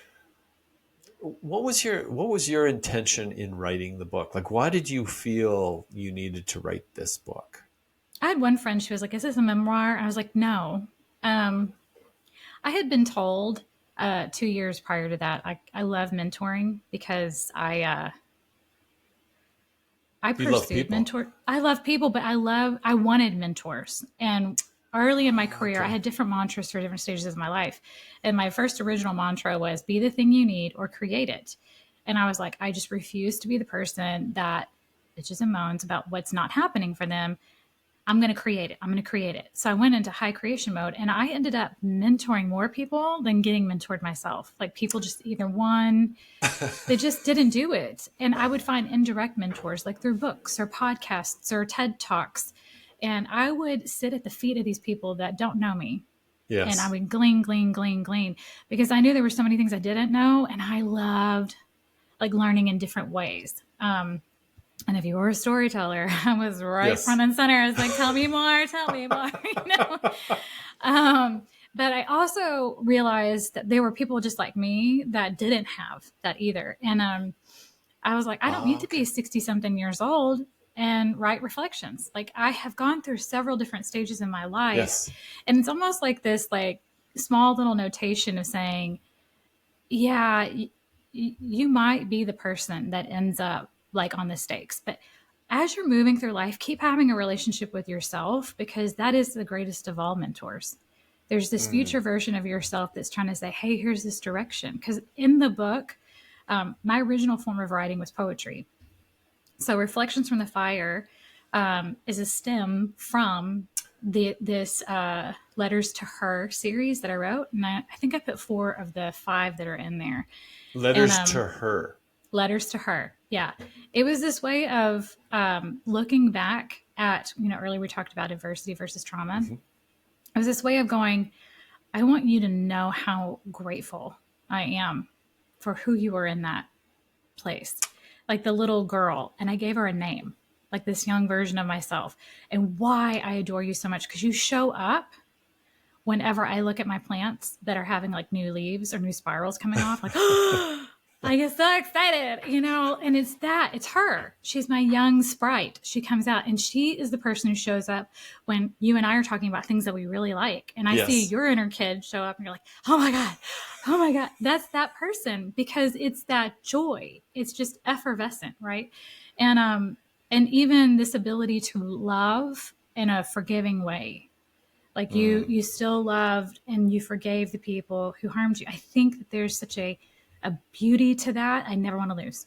What was your intention in writing the book? Like, why did you feel you needed to write this book? I had one friend, she was like, is this a memoir? And I was like, no. I had been told 2 years prior to that, I love mentoring because I pursued mentor. I love people, but I wanted mentors. And early in my career, I had different mantras for different stages of my life. And my first original mantra was be the thing you need or create it. And I was like, I just refuse to be the person that bitches and moans about what's not happening for them. I'm going to create it. I'm going to create it. So I went into high creation mode, and I ended up mentoring more people than getting mentored myself. Like people just either they just didn't do it. And I would find indirect mentors like through books or podcasts or TED Talks. And I would sit at the feet of these people that don't know me. Yes. And I would glean, glean, glean, glean, because I knew there were so many things I didn't know. And I loved like learning in different ways. And if you were a storyteller, I was right front and center. I was like, tell me more, But I also realized that there were people just like me that didn't have that either. And I was like, I don't need to be 60-something years old and write reflections. Like I have gone through several different stages in my life. Yes. And it's almost like this like small little notation of saying, yeah, you might be the person that ends up like on the stakes, but as you're moving through life, keep having a relationship with yourself, because that is the greatest of all mentors. There's this future version of yourself that's trying to say, hey, here's this direction. Because in the book, My original form of writing was poetry. So Reflections from the Fire is a stem from this Letters to Her series that I wrote. And I think I put 4 of the 5 that are in there. And Letters to Her. Letters to Her. Yeah. It was this way of looking back at, earlier we talked about adversity versus trauma. Mm-hmm. It was this way of going, I want you to know how grateful I am for who you were in that place. Like the little girl, and I gave her a name, like this young version of myself, and why I adore you so much, because you show up whenever I look at my plants that are having like new leaves or new spirals coming off, like, I get so excited, and it's her. She's my young sprite. She comes out, and she is the person who shows up when you and I are talking about things that we really like. And I see your inner kid show up and you're like, oh my God, that's that person, because it's that joy. It's just effervescent. Right. And even this ability to love in a forgiving way. Like you still loved and you forgave the people who harmed you. I think that there's such a beauty to that I never want to lose.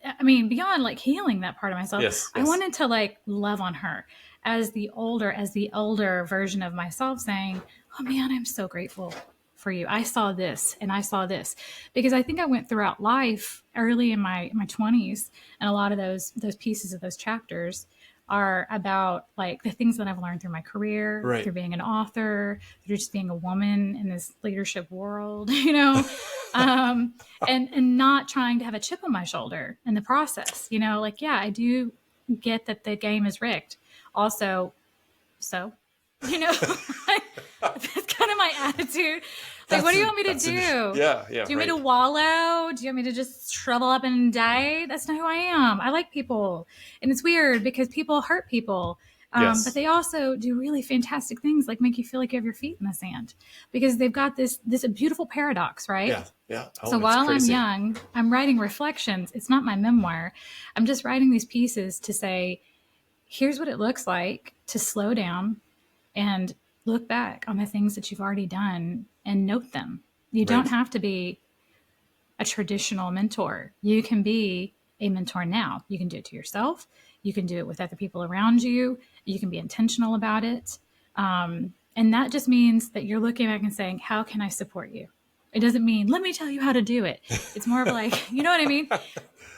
I mean, beyond like healing that part of myself, Yes. I wanted to like love on her as the older version of myself, saying, oh man, I'm so grateful for you. I saw this and I saw this, because I think I went throughout life early in my 20s, and a lot of those pieces of those chapters are about like the things that I've learned through my career, Right. through being an author, through just being a woman in this leadership world, and not trying to have a chip on my shoulder in the process, like, yeah, I do get that the game is rigged. Also, so, that's kind of my attitude. Like, what do you want me to do? Yeah. Do you want me to wallow? Do you want me to just shrivel up and die? That's not who I am. I like people. And it's weird because people hurt people. But they also do really fantastic things, like make you feel like you have your feet in the sand, because they've got this beautiful paradox, right? Yeah. So while I'm young, I'm writing reflections. It's not my memoir. I'm just writing these pieces to say, here's what it looks like to slow down and look back on the things that you've already done and note them. You don't have to be a traditional mentor. You can be a mentor now. You can do it to yourself. You can do it with other people around you. You can be intentional about it. And that just means that you're looking back and saying, how can I support you? It doesn't mean, let me tell you how to do it. It's more of like, you know what I mean?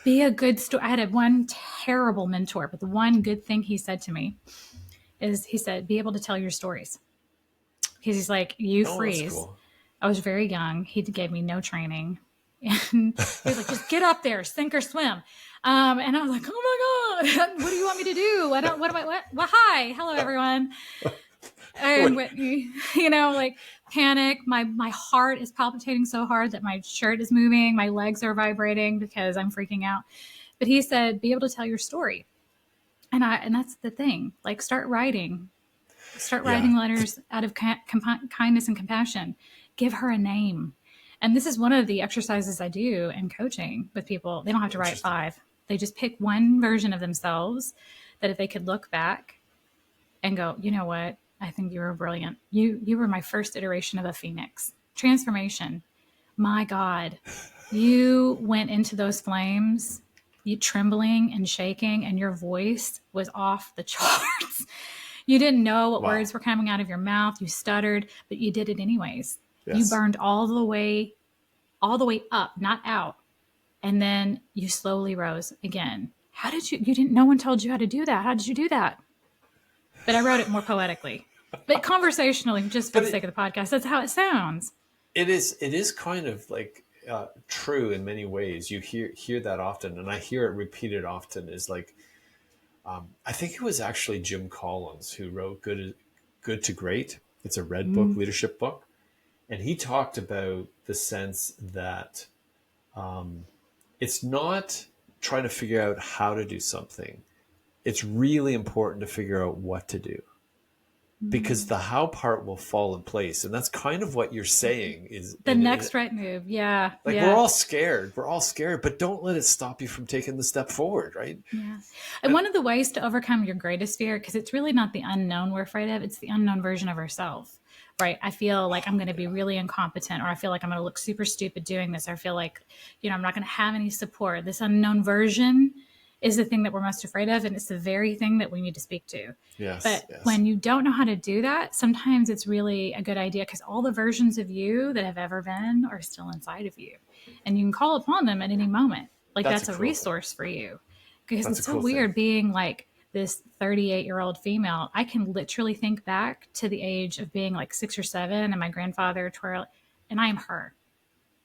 Be a good story. I had one terrible mentor, but the one good thing he said to me is he said, be able to tell your stories. Because he's like, you freeze. Cool. I was very young. He gave me no training. And he was like, just get up there, sink or swim. And I was like, oh my God, what do you want me to do? Well, hi, hello, everyone. And Whitney, like panic. My heart is palpitating so hard that my shirt is moving. My legs are vibrating because I'm freaking out. But he said, be able to tell your story. And that's the thing, like start writing letters out of kindness and compassion. Give her a name. And this is one of the exercises I do in coaching with people. They don't have to write 5. They just pick one version of themselves that if they could look back and go, you know what? I think you were brilliant. You were my first iteration of a phoenix. Transformation. My God, you went into those flames, you trembling and shaking, and your voice was off the charts. You didn't know what words were coming out of your mouth. You stuttered, but you did it anyways. Yes. You burned all the way up, not out. And then you slowly rose again. How did no one told you how to do that. How did you do that? But I wrote it more poetically, but conversationally, just for the sake of the podcast. That's how it sounds. It is kind of like true in many ways. You hear that often, and I hear it repeated often, is like, I think it was actually Jim Collins who wrote Good to Great. It's a red book, leadership book. And he talked about the sense that it's not trying to figure out how to do something. It's really important to figure out what to do. because the how part will fall in place. And that's kind of what you're saying is The next right move. Yeah. like Yeah. we're all scared, but don't let it stop you from taking the step forward, right? Yeah. And one of the ways to overcome your greatest fear, because it's really not the unknown we're afraid of, it's the unknown version of ourselves, right? I feel like I'm going to be really incompetent, or I feel like I'm going to look super stupid doing this. Or I feel like, I'm not going to have any support. This unknown version is the thing that we're most afraid of. And it's the very thing that we need to speak to. Yes. But yes. when you don't know how to do that, sometimes it's really a good idea, because all the versions of you that have ever been are still inside of you. And you can call upon them at any moment. Like that's a cool resource for you. Because That's it's a so cool weird thing. being like this 38-year-old female. I can literally think back to the age of being like 6 or 7 and my grandfather twirl, and I am her.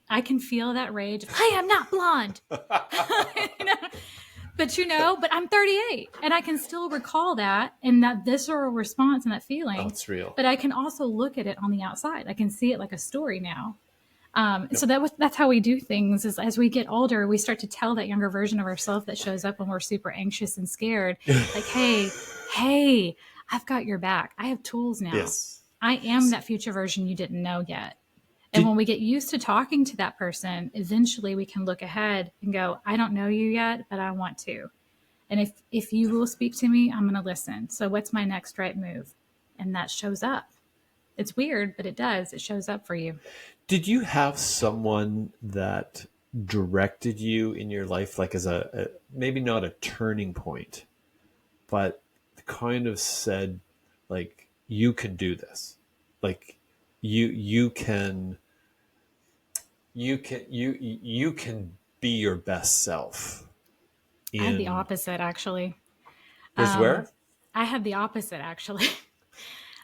I can feel that rage. I am not blonde. You know? But I'm 38 and I can still recall that and that visceral response and that feeling. Oh, it's real. But I can also look at it on the outside. I can see it like a story now. So that's how we do things is as we get older, we start to tell that younger version of ourselves that shows up when we're super anxious and scared, like, hey, I've got your back. I have tools now. Yes. I am that future version you didn't know yet. And when we get used to talking to that person, eventually we can look ahead and go, I don't know you yet, but I want to. And if you will speak to me, I'm going to listen. So what's my next right move? And that shows up. It's weird, but it does. It shows up for you. Did you have someone that directed you in your life, like as a maybe not a turning point, but kind of said, like, you can do this, like you can be your best self? I had the opposite, actually. Where? I had the opposite, actually.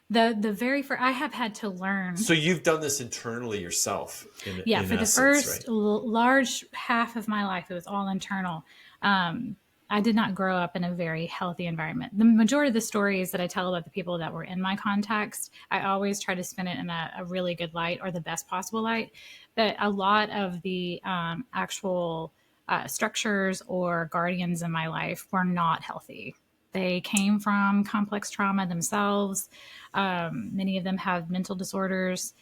The very first, I have had to learn. So you've done this internally yourself, for essence, the first right? large half of my life, it was all internal. I did not grow up in a very healthy environment. The majority of the stories that I tell about the people that were in my context, I always try to spin it in a really good light or the best possible light. But a lot of the actual structures or guardians in my life were not healthy. They came from complex trauma themselves. Many of them have mental disorders.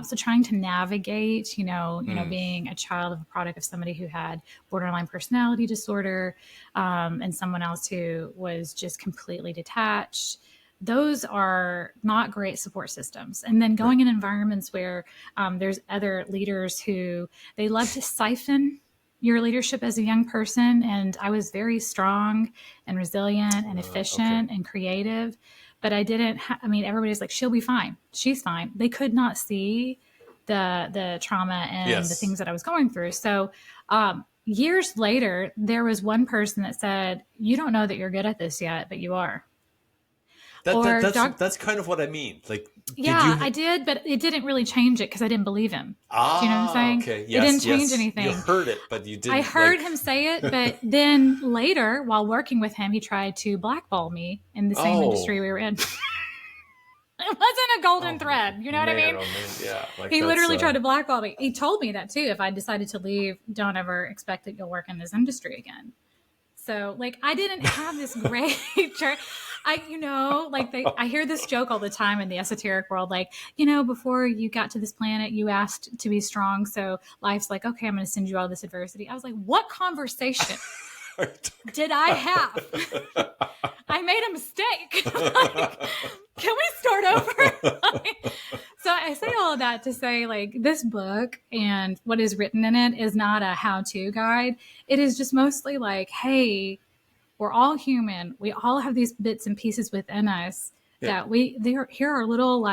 So trying to navigate, being a child of a product of somebody who had borderline personality disorder, and someone else who was just completely detached. Those are not great support systems. And then going in environments where there's other leaders who they love to siphon your leadership as a young person. And I was very strong and resilient and efficient and creative, but I didn't, everybody's like, she'll be fine. She's fine. They could not see the trauma and the things that I was going through. So, years later, there was one person that said, you don't know that you're good at this yet, but you are. That's kind of what I mean. Like, I did, but it didn't really change it because I didn't believe him. Do you know what I'm saying? Okay. Yes, it didn't change anything. You heard it, but you didn't. I heard him say it, but then later, while working with him, he tried to blackball me in the same industry we were in. It wasn't a golden thread. You know what I mean? Yeah. He literally tried to blackball me. He told me that too. If I decided to leave, don't ever expect that you'll work in this industry again. So, I didn't have this great I hear this joke all the time in the esoteric world. Before you got to this planet, you asked to be strong. So life's like, okay, I'm going to send you all this adversity. I was like, what conversation did I have? I made a mistake. Can we start over? So I say all of that to say, this book and what is written in it is not a how-to guide. It is just mostly hey, we're all human. We all have these bits and pieces within us that here are little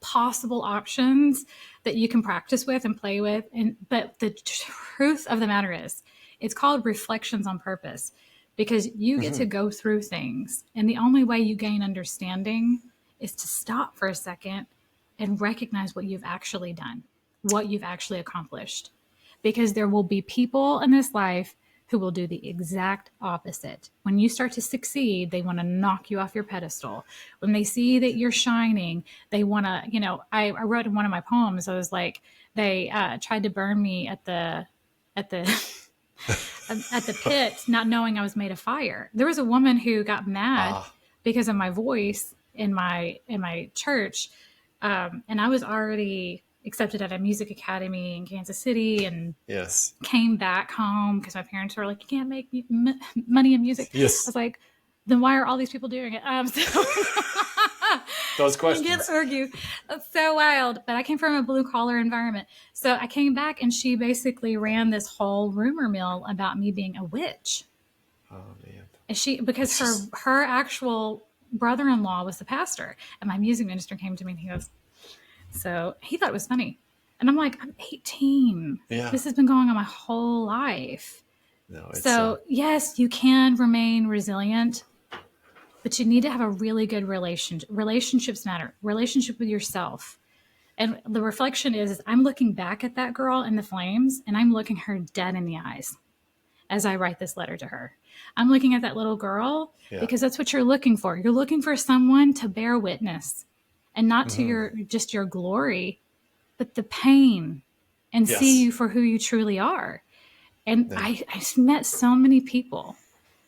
possible options that you can practice with and play with. But the truth of the matter is, it's called reflections on purpose, because you get to go through things. And the only way you gain understanding is to stop for a second and recognize what you've actually done, what you've actually accomplished. Because there will be people in this life who will do the exact opposite. When you start to succeed, they want to knock you off your pedestal. When they see that you're shining, they want to, I wrote in one of my poems, I was like, they tried to burn me at the at the pit, not knowing I was made of fire. There was a woman who got mad because of my voice in my church, and I was already accepted at a music academy in Kansas City, and Yes. came back home because my parents were like, "You can't make money in music." I Yes. was like, "Then why are all these people doing it?" So Those we get questions. argue. That's so wild. But I came from a blue collar environment, so I came back, and she basically ran this whole rumor mill about me being a witch. Oh man. And because It's just her actual brother-in-law was the pastor, and my music minister came to me and he goes, so he thought it was funny. And I'm like, I'm 18. yeah. This has been going on my whole life. No, it's So, yes, you can remain resilient, but you need to have a really good relationship. Relationships matter. Relationship with yourself. And the reflection is I'm looking back at that girl in the flames, and I'm looking her dead in the eyes as I write this letter to her. I'm looking at that little girl yeah. because that's what you're looking for. You're looking for someone to bear witness, and not to your glory, but the pain, and see Yes. you for who you truly are. And Yeah. I've met so many people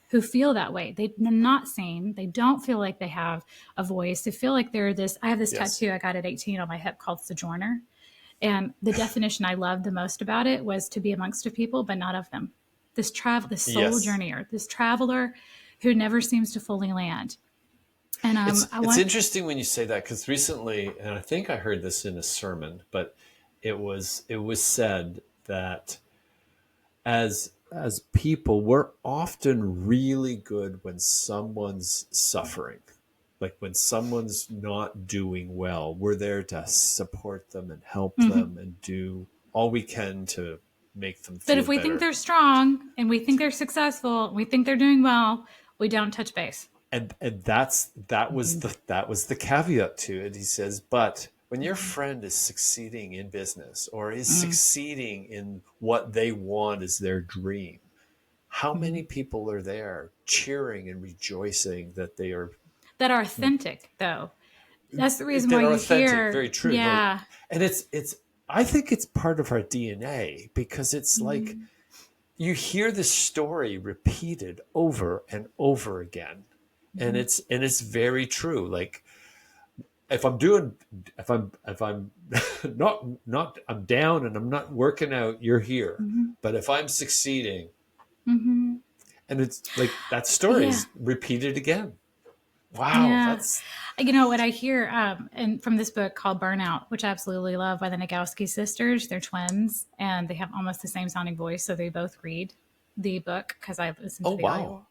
who feel that way. They're not seen. They don't feel like they have a voice. They feel like they're this. I have this Yes. tattoo I got at 18 on my hip called Sojourner. And the definition I loved the most about it was to be amongst a people, but not of them. This soul Yes. journeyer, this traveler who never seems to fully land. And It's interesting when you say that, because recently, and I think I heard this in a sermon, but it was said that as people, we're often really good when someone's suffering. Like when someone's not doing well, we're there to support them and help them and do all we can to make them But feel if we think better. they're strong and we think they're successful, we think they're doing well, we don't touch base. And that was the caveat to it. He says, but when your friend is succeeding in business or is succeeding in what they want as their dream, how many people are there cheering and rejoicing that they are That are authentic, though. That's the reason that why are you authentic? hear, Very true. yeah. And it's I think it's part of our DNA, because it's like you hear this story repeated over and over again. And it's very true. Like if I'm not I'm down and I'm not working out, you're here. But if I'm succeeding, and it's like that story Yeah. is repeated again. Wow, Yeah. that's You know what I hear and from this book called Burnout, which I absolutely love, by the Nagowski sisters. They're twins and they have almost the same sounding voice. So they both read the book because I listen to oh the wow. audio.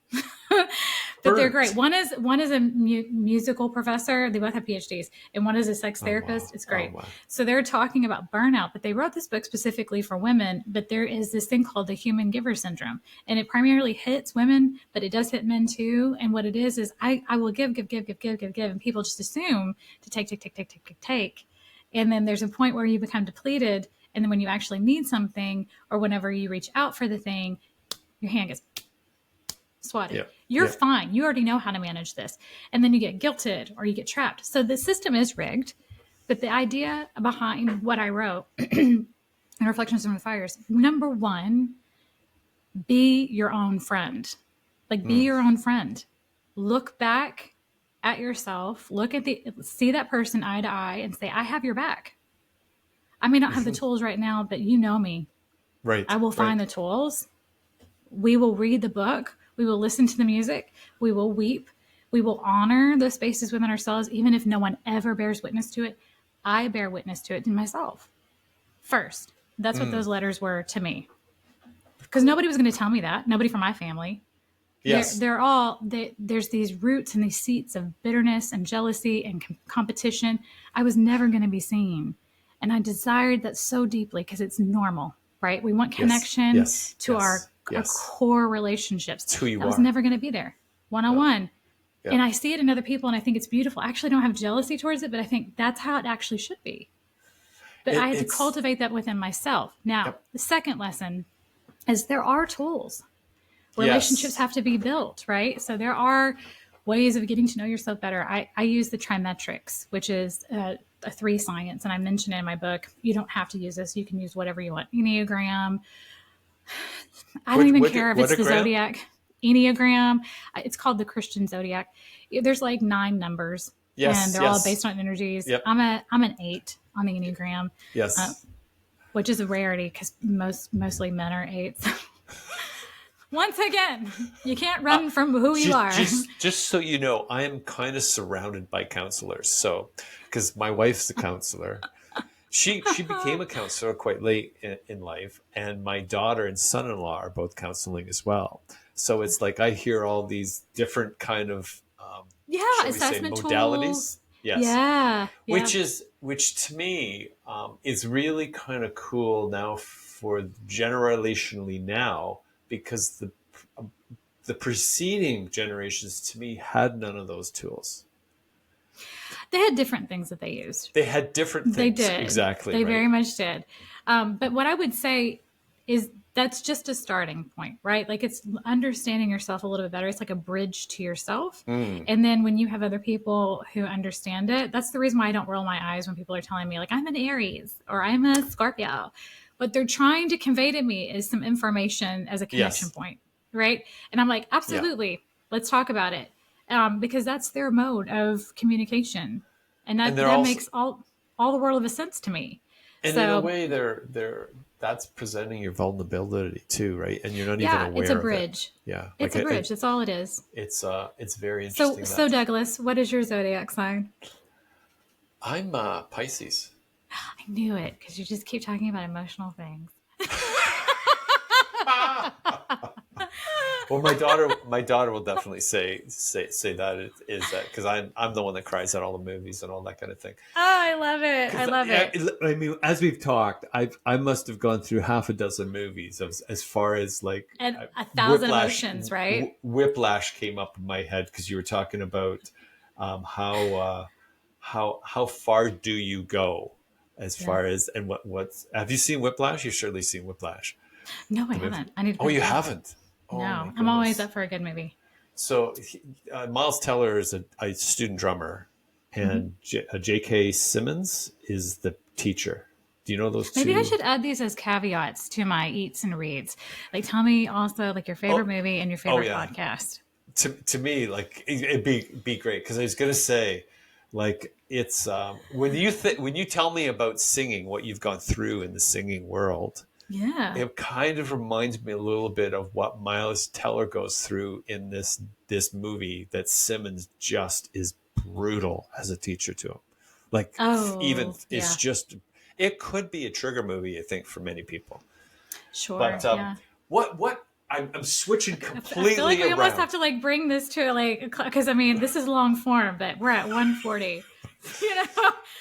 But they're great. Burnt. One is a musical professor. They both have PhDs, and one is a sex therapist. Wow. It's great. Oh, wow. So they're talking about burnout, but they wrote this book specifically for women. But there is this thing called the human giver syndrome, and it primarily hits women, but it does hit men too. And what it is I will give, and people just assume to take. And then there's a point where you become depleted, and then when you actually need something, or whenever you reach out for the thing, your hand gets swatted. Yeah. You're Yeah. fine. You already know how to manage this. And then you get guilted or you get trapped. So the system is rigged. But the idea behind what I wrote in Reflections from the Fires, number one, be your own friend. Like, be your own friend. Look back at yourself, see that person eye to eye and say, I have your back. I may not have the tools right now, but you know me. Right. I will find the tools. We will read the book. We will listen to the music. We will weep. We will honor those spaces within ourselves, even if no one ever bears witness to it. I bear witness to it in myself first. That's what those letters were to me. Because nobody was going to tell me that. Nobody from my family. Yes. There's these roots and these seats of bitterness and jealousy and competition. I was never going to be seen. And I desired that so deeply because it's normal, right? We want connection to our core relationships. It's who you that was are. never going to be there. One-on-one. And I see it in other people and I think it's beautiful. I actually don't have jealousy towards it, but I think that's how it actually should be. But I had to cultivate that within myself. Now, the second lesson is there are tools. Relationships have to be built, right? So there are ways of getting to know yourself better. I use the trimetrics, which is a 3 science, and I mentioned it in my book. You don't have to use this. You can use whatever you want. Enneagram. I don't even care if it's the Zodiac. Enneagram. It's called the Christian Zodiac. There's like 9 numbers. and Yes, they're all yes. based on energies. Yep. I'm an 8 on the Enneagram, Yes. which is a rarity because mostly men are 8s. Once again, you can't run from who you are. Just so you know, I am kind of surrounded by counselors. So, because my wife's a counselor, she became a counselor quite late in life, and my daughter and son-in-law are both counseling as well. So it's like I hear all these different kind of, Yeah, shall we say, assessment tools. modalities. Yes, Yeah, yeah. which to me is really kind of cool now for generationally now, because the preceding generations to me had none of those tools. They had different things that they used. They had different They things. did. Exactly, They right? very much did. But what I would say is that's just a starting point, right? Like it's understanding yourself a little bit better. It's like a bridge to yourself. Mm. And then when you have other people who understand it, that's the reason why I don't roll my eyes when people are telling me, like, I'm an Aries or I'm a Scorpio. What they're trying to convey to me is some information as a connection Yes. point, right? And I'm like, Yeah. absolutely, let's talk about it. Because that's their mode of communication. And And that, they're that also, makes all the world of a sense to me. and in a So way, they're that's presenting your vulnerability too, right? And you're not even yeah, it's a aware of it. bridge. Yeah, It's a bridge. That's all it is. it's very So interesting so that Douglas, what is your zodiac sign? I'm Pisces. I knew it because you just keep talking about emotional things. Well, my daughter will definitely say that it is that, because I'm the one that cries at all the movies and all that kind of thing. Oh, I love it. I love Yeah, it. I mean, as we've talked, I must have gone through half a dozen movies as far as like And a thousand Whiplash. emotions, right? Whiplash came up in my head because you were talking about how far do you go as Yeah. far as, and what's, have you seen Whiplash? You've surely seen Whiplash. No, I The movie. haven't. I need to Oh, you pick it up. haven't? Oh my No, I'm always goodness. up for a good movie. So Miles Teller is a student drummer, and J.K. Simmons is the teacher. Do you know those Maybe I two? should add these as caveats to my eats and reads. Like, tell me also like your favorite Oh, movie and your oh favorite yeah. podcast. To me, like it'd be great, because I was gonna say, like, it's when you tell me about singing, what you've gone through in the singing world, Yeah. it kind of reminds me a little bit of what Miles Teller goes through in this movie, that Simmons just is brutal as a teacher to him. Like, even Oh, it's yeah. just, it could be a trigger movie, I think, for many people. But Sure. Yeah. what I'm switching I feel like completely we almost have around. to like bring this to like because I mean this is long form, but we're at 140. You know,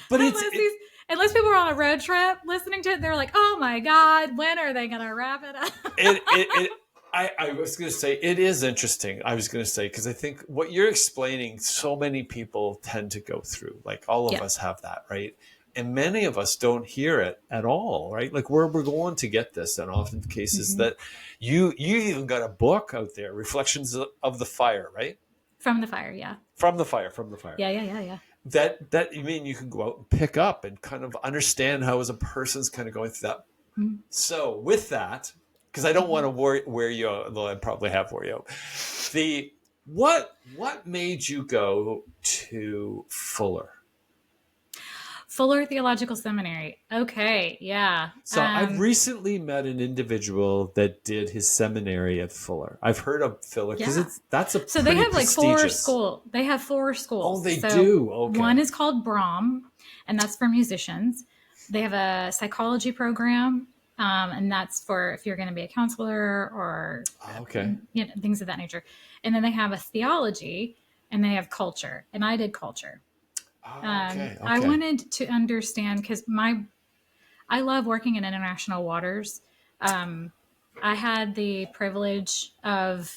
But unless these unless people are on a road trip listening to it, they're like, oh my god, when are they gonna wrap it up? it I was going to say it is interesting. I was going to say, because I think what you're explaining, so many people tend to go through. Like, all of Yeah. us have that, right? And many of us don't hear it at all, right? Like, where we're going to get this, and often cases that you even got a book out there, Reflections of the Fire, right? From the fire, yeah. From the fire, from the fire. Yeah, yeah, yeah, yeah. That you mean you can go out and pick up and kind of understand how as a person's kind of going through that. So with that, because I don't want to wear you out, though I probably have wore you out. What made you go to Fuller? Fuller Theological Seminary. Okay, yeah. So I've recently met an individual that did his seminary at Fuller. I've heard of Fuller because Yeah. that's a So they pretty have like four prestigious. school. They have four schools. Oh, they So do? Okay. One is called Brahm, and that's for musicians. They have a psychology program, and that's for if you're going to be a counselor or Okay. things of that nature. And then they have a theology, and they have culture. And I did culture. Okay. I wanted to understand because I love working in international waters. I had the privilege of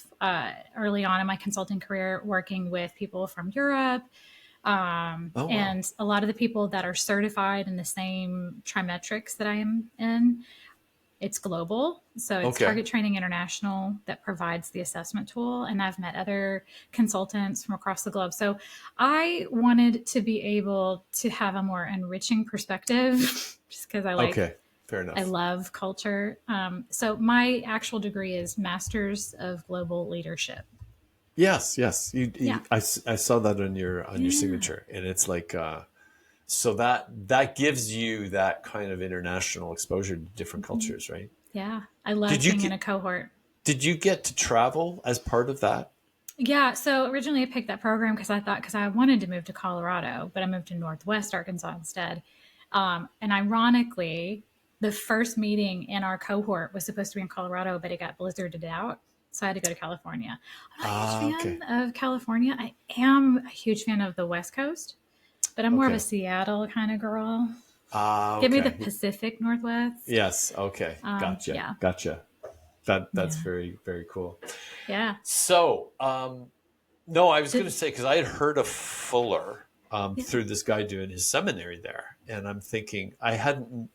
early on in my consulting career working with people from Europe, Wow. and a lot of the people that are certified in the same trimetrics that I am in. It's global, so it's Okay. Target Training International that provides the assessment tool, and I've met other consultants from across the globe. So I wanted to be able to have a more enriching perspective, just because Okay. Fair enough. I love culture. So my actual degree is Masters of Global Leadership. Yes, yes. Yeah. I saw that on your Yeah. signature, and it's like so that gives you that kind of international exposure to different Hmm. cultures, right? Yeah. I love Did you being in a get cohort. did you get to travel as part of that? Yeah, so originally I picked that program because I wanted to move to Colorado, but I moved to Northwest Arkansas instead. And ironically, the first meeting in our cohort was supposed to be in Colorado, but it got blizzarded out, so I had to go to California. I'm not a huge Ah, okay, fan of California. I am a huge fan of the West Coast, but I'm more of a okay. Seattle kind of girl. Ah, Give me the okay. Pacific Northwest. Yes, okay. Gotcha, Yeah, gotcha. That's yeah, very, very cool. yeah, So, no, I was going to Did- say because I had heard of Fuller yeah, through this guy doing his seminary there, and I'm thinking I hadn't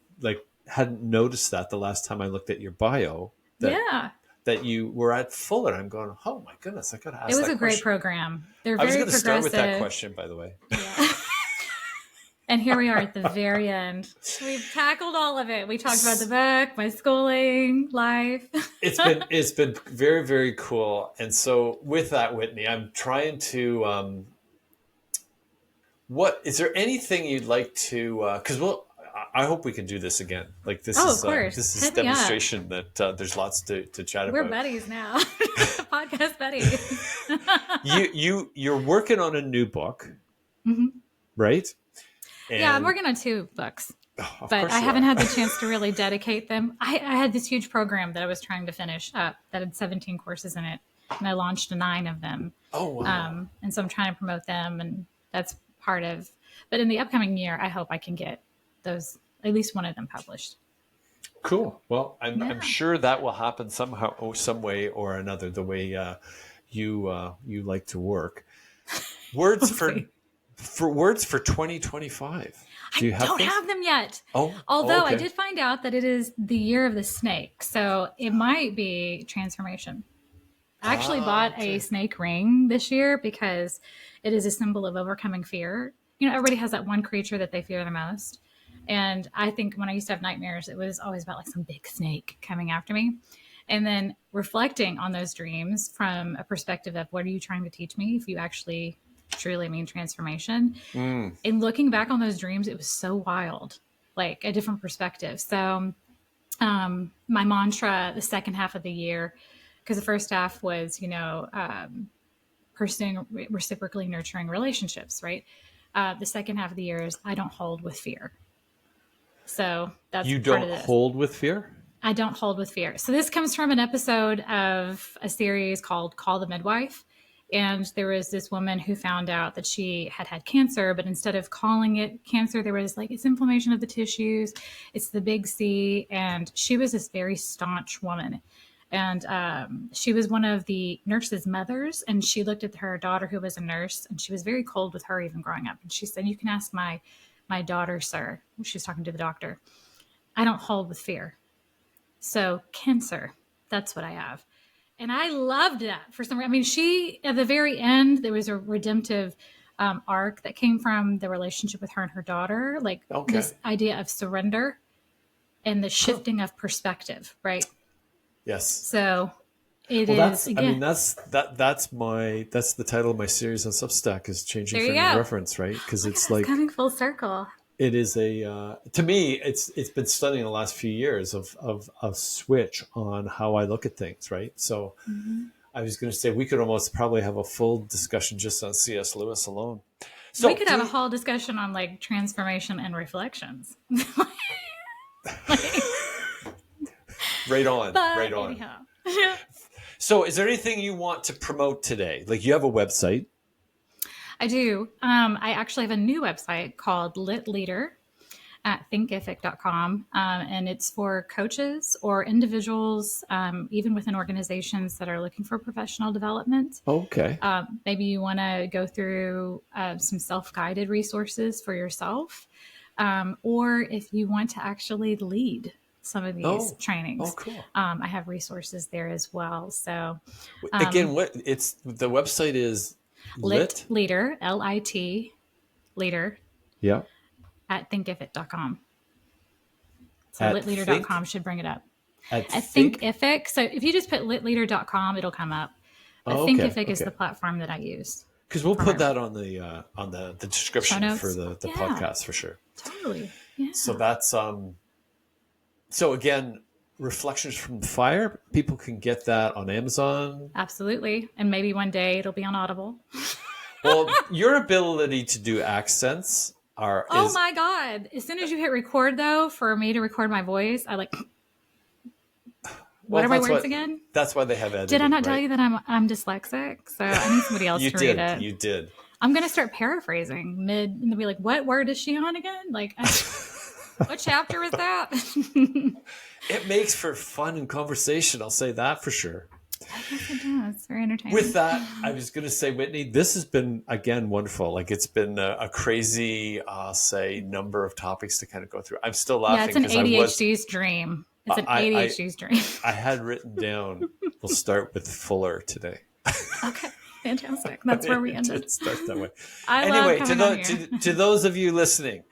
noticed that the last time I looked at your bio that yeah. that you were at Fuller. I'm going, oh my goodness, I got to It ask was that a great question. program. They're I was very going to start with that progressive. question, by the way. Yeah. And here we are at the very end. We've tackled all of it. We talked about the book, my schooling, life. It's been very, very cool. And so with that, Whitney, I'm trying to what is there anything you'd like to because I hope we can do this again. Like Oh, of course. this is Hit me up. demonstration that there's lots to chat We're about. buddies now. Podcast buddies. You're working on a new book, Hmm. right? Yeah, I'm And working on two books, oh, of but I course you haven't are. had the chance to really dedicate them. I had this huge program that I was trying to finish up that had 17 courses in it, and I launched nine of them. Oh wow. And so I'm trying to promote them, and that's part of. But in the upcoming year, I hope I can get those at least one of them published. Cool. Well, I'm Yeah. sure that will happen somehow, or some way or another. The way you like to work. Words We'll for see. words for 2025. Do I you have don't those? have them yet. Oh, Although I okay. did find out that it is the year of the snake. So it might be transformation. I actually Ah, bought a okay. snake ring this year because it is a symbol of overcoming fear. You know, everybody has that one creature that they fear the most. And I think when I used to have nightmares, it was always about like some big snake coming after me. And then reflecting on those dreams from a perspective of what are you trying to teach me if you actually truly mean transformation. Mm. And looking back on those dreams, it was so wild, like a different perspective. So my mantra the second half of the year, because the first half was, pursuing reciprocally nurturing relationships, right? The second half of the year is I don't hold with fear. So that's You part of don't this. hold with fear? I don't hold with fear. So this comes from an episode of a series called Call the Midwife. And there was this woman who found out that she had had cancer, but instead of calling it cancer, there was like, it's inflammation of the tissues, it's the big C. And she was this very staunch woman. And she was one of the nurse's mothers. And she looked at her daughter, who was a nurse, and she was very cold with her even growing up. And she said, you can ask my daughter, sir. She was talking to the doctor. I don't hold with fear. So cancer, that's what I have. And I loved that for some reason. I mean, she, at the very end, there was a redemptive arc that came from the relationship with her and her daughter, like Okay. this idea of surrender and the Huh. shifting of perspective, right? Yes. So it Well, is, I mean, again, that's the title of my series on Substack is Changing there you Frame of go. Reference, right? Because Look at it's us like coming full circle. it is to me it's been stunning the last few years of switch on how I look at things, right? So Mm-hmm. I was going to say we could almost probably have a full discussion just on C.S. Lewis alone. We So could do have a we, whole discussion on like transformation and reflections. Like, right on, right but on. anyhow. Yeah. So is there anything you want to promote today? Like you have a website. I do. I actually have a new website called Lit Leader at thinkific.com. And it's for coaches or individuals, even within organizations that are looking for professional development. Okay. Maybe you want to go through some self guided resources for yourself, or if you want to actually lead some of these Oh, trainings, cool. I have resources there as well. So, Again, what it's the website is Lit lit. Leader, LIT Leader Yeah. at thinkific.com. So At litleader.com should bring it up. at At think. Thinkific. So if you just put litleader.com, it'll come up. But Oh, okay. Thinkific is Okay. the platform that I use. Because we'll For put my that on the description show for notes. the Yeah, podcast for sure. totally. Yeah, So that's so again, Reflections from the Fire. People can get that on Amazon. absolutely. And maybe one day it'll be on Audible. Well, your ability to do accents Oh is my God. As soon as you hit record, though, for me to record my voice, I like, what well, are my words again? that's why they have editing. Did I not tell right? you that I'm dyslexic? So I need somebody else You to read did. it. You did. I'm going to start paraphrasing mid and they'll be like, what word is she on again? Like, what chapter is that? It makes for fun and conversation. I'll say that for sure. Yes, it does. It's very entertaining. With that, I was going to say, Whitney, this has been, again, wonderful. Like, it's been a crazy, say, number of topics to kind of go through. I'm still laughing. Yeah, it's an ADHD's dream. It's an ADHD's dream. I had written down, we'll start with Fuller today. Okay, fantastic. That's where we ended. It starts that way. Anyway, to those of you listening,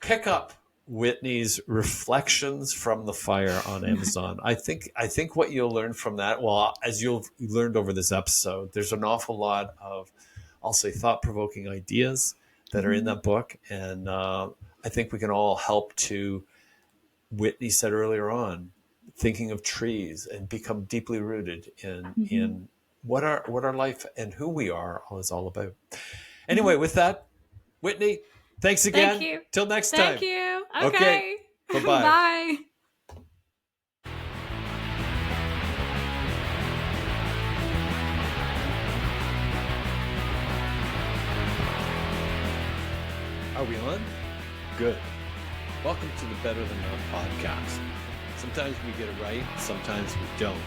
pick up Whitney's Reflections from the Fire on Amazon. I think what you'll learn from that, well, as you've learned over this episode, there's an awful lot of, I'll say, thought-provoking ideas that are in that book. And I think we can all help to, Whitney said earlier on, thinking of trees and become deeply rooted in what our life and who we are is all about. Anyway, with that, Whitney, thanks again. Thank you. Till next time. Thank you. Okay. Bye-bye. Bye. Are we on? Good. Welcome to the Better Than Not podcast. Sometimes we get it right, sometimes we don't.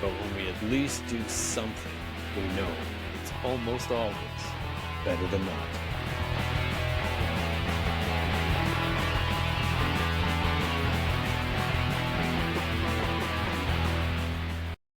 But when we at least do something, we know it's almost always better than not.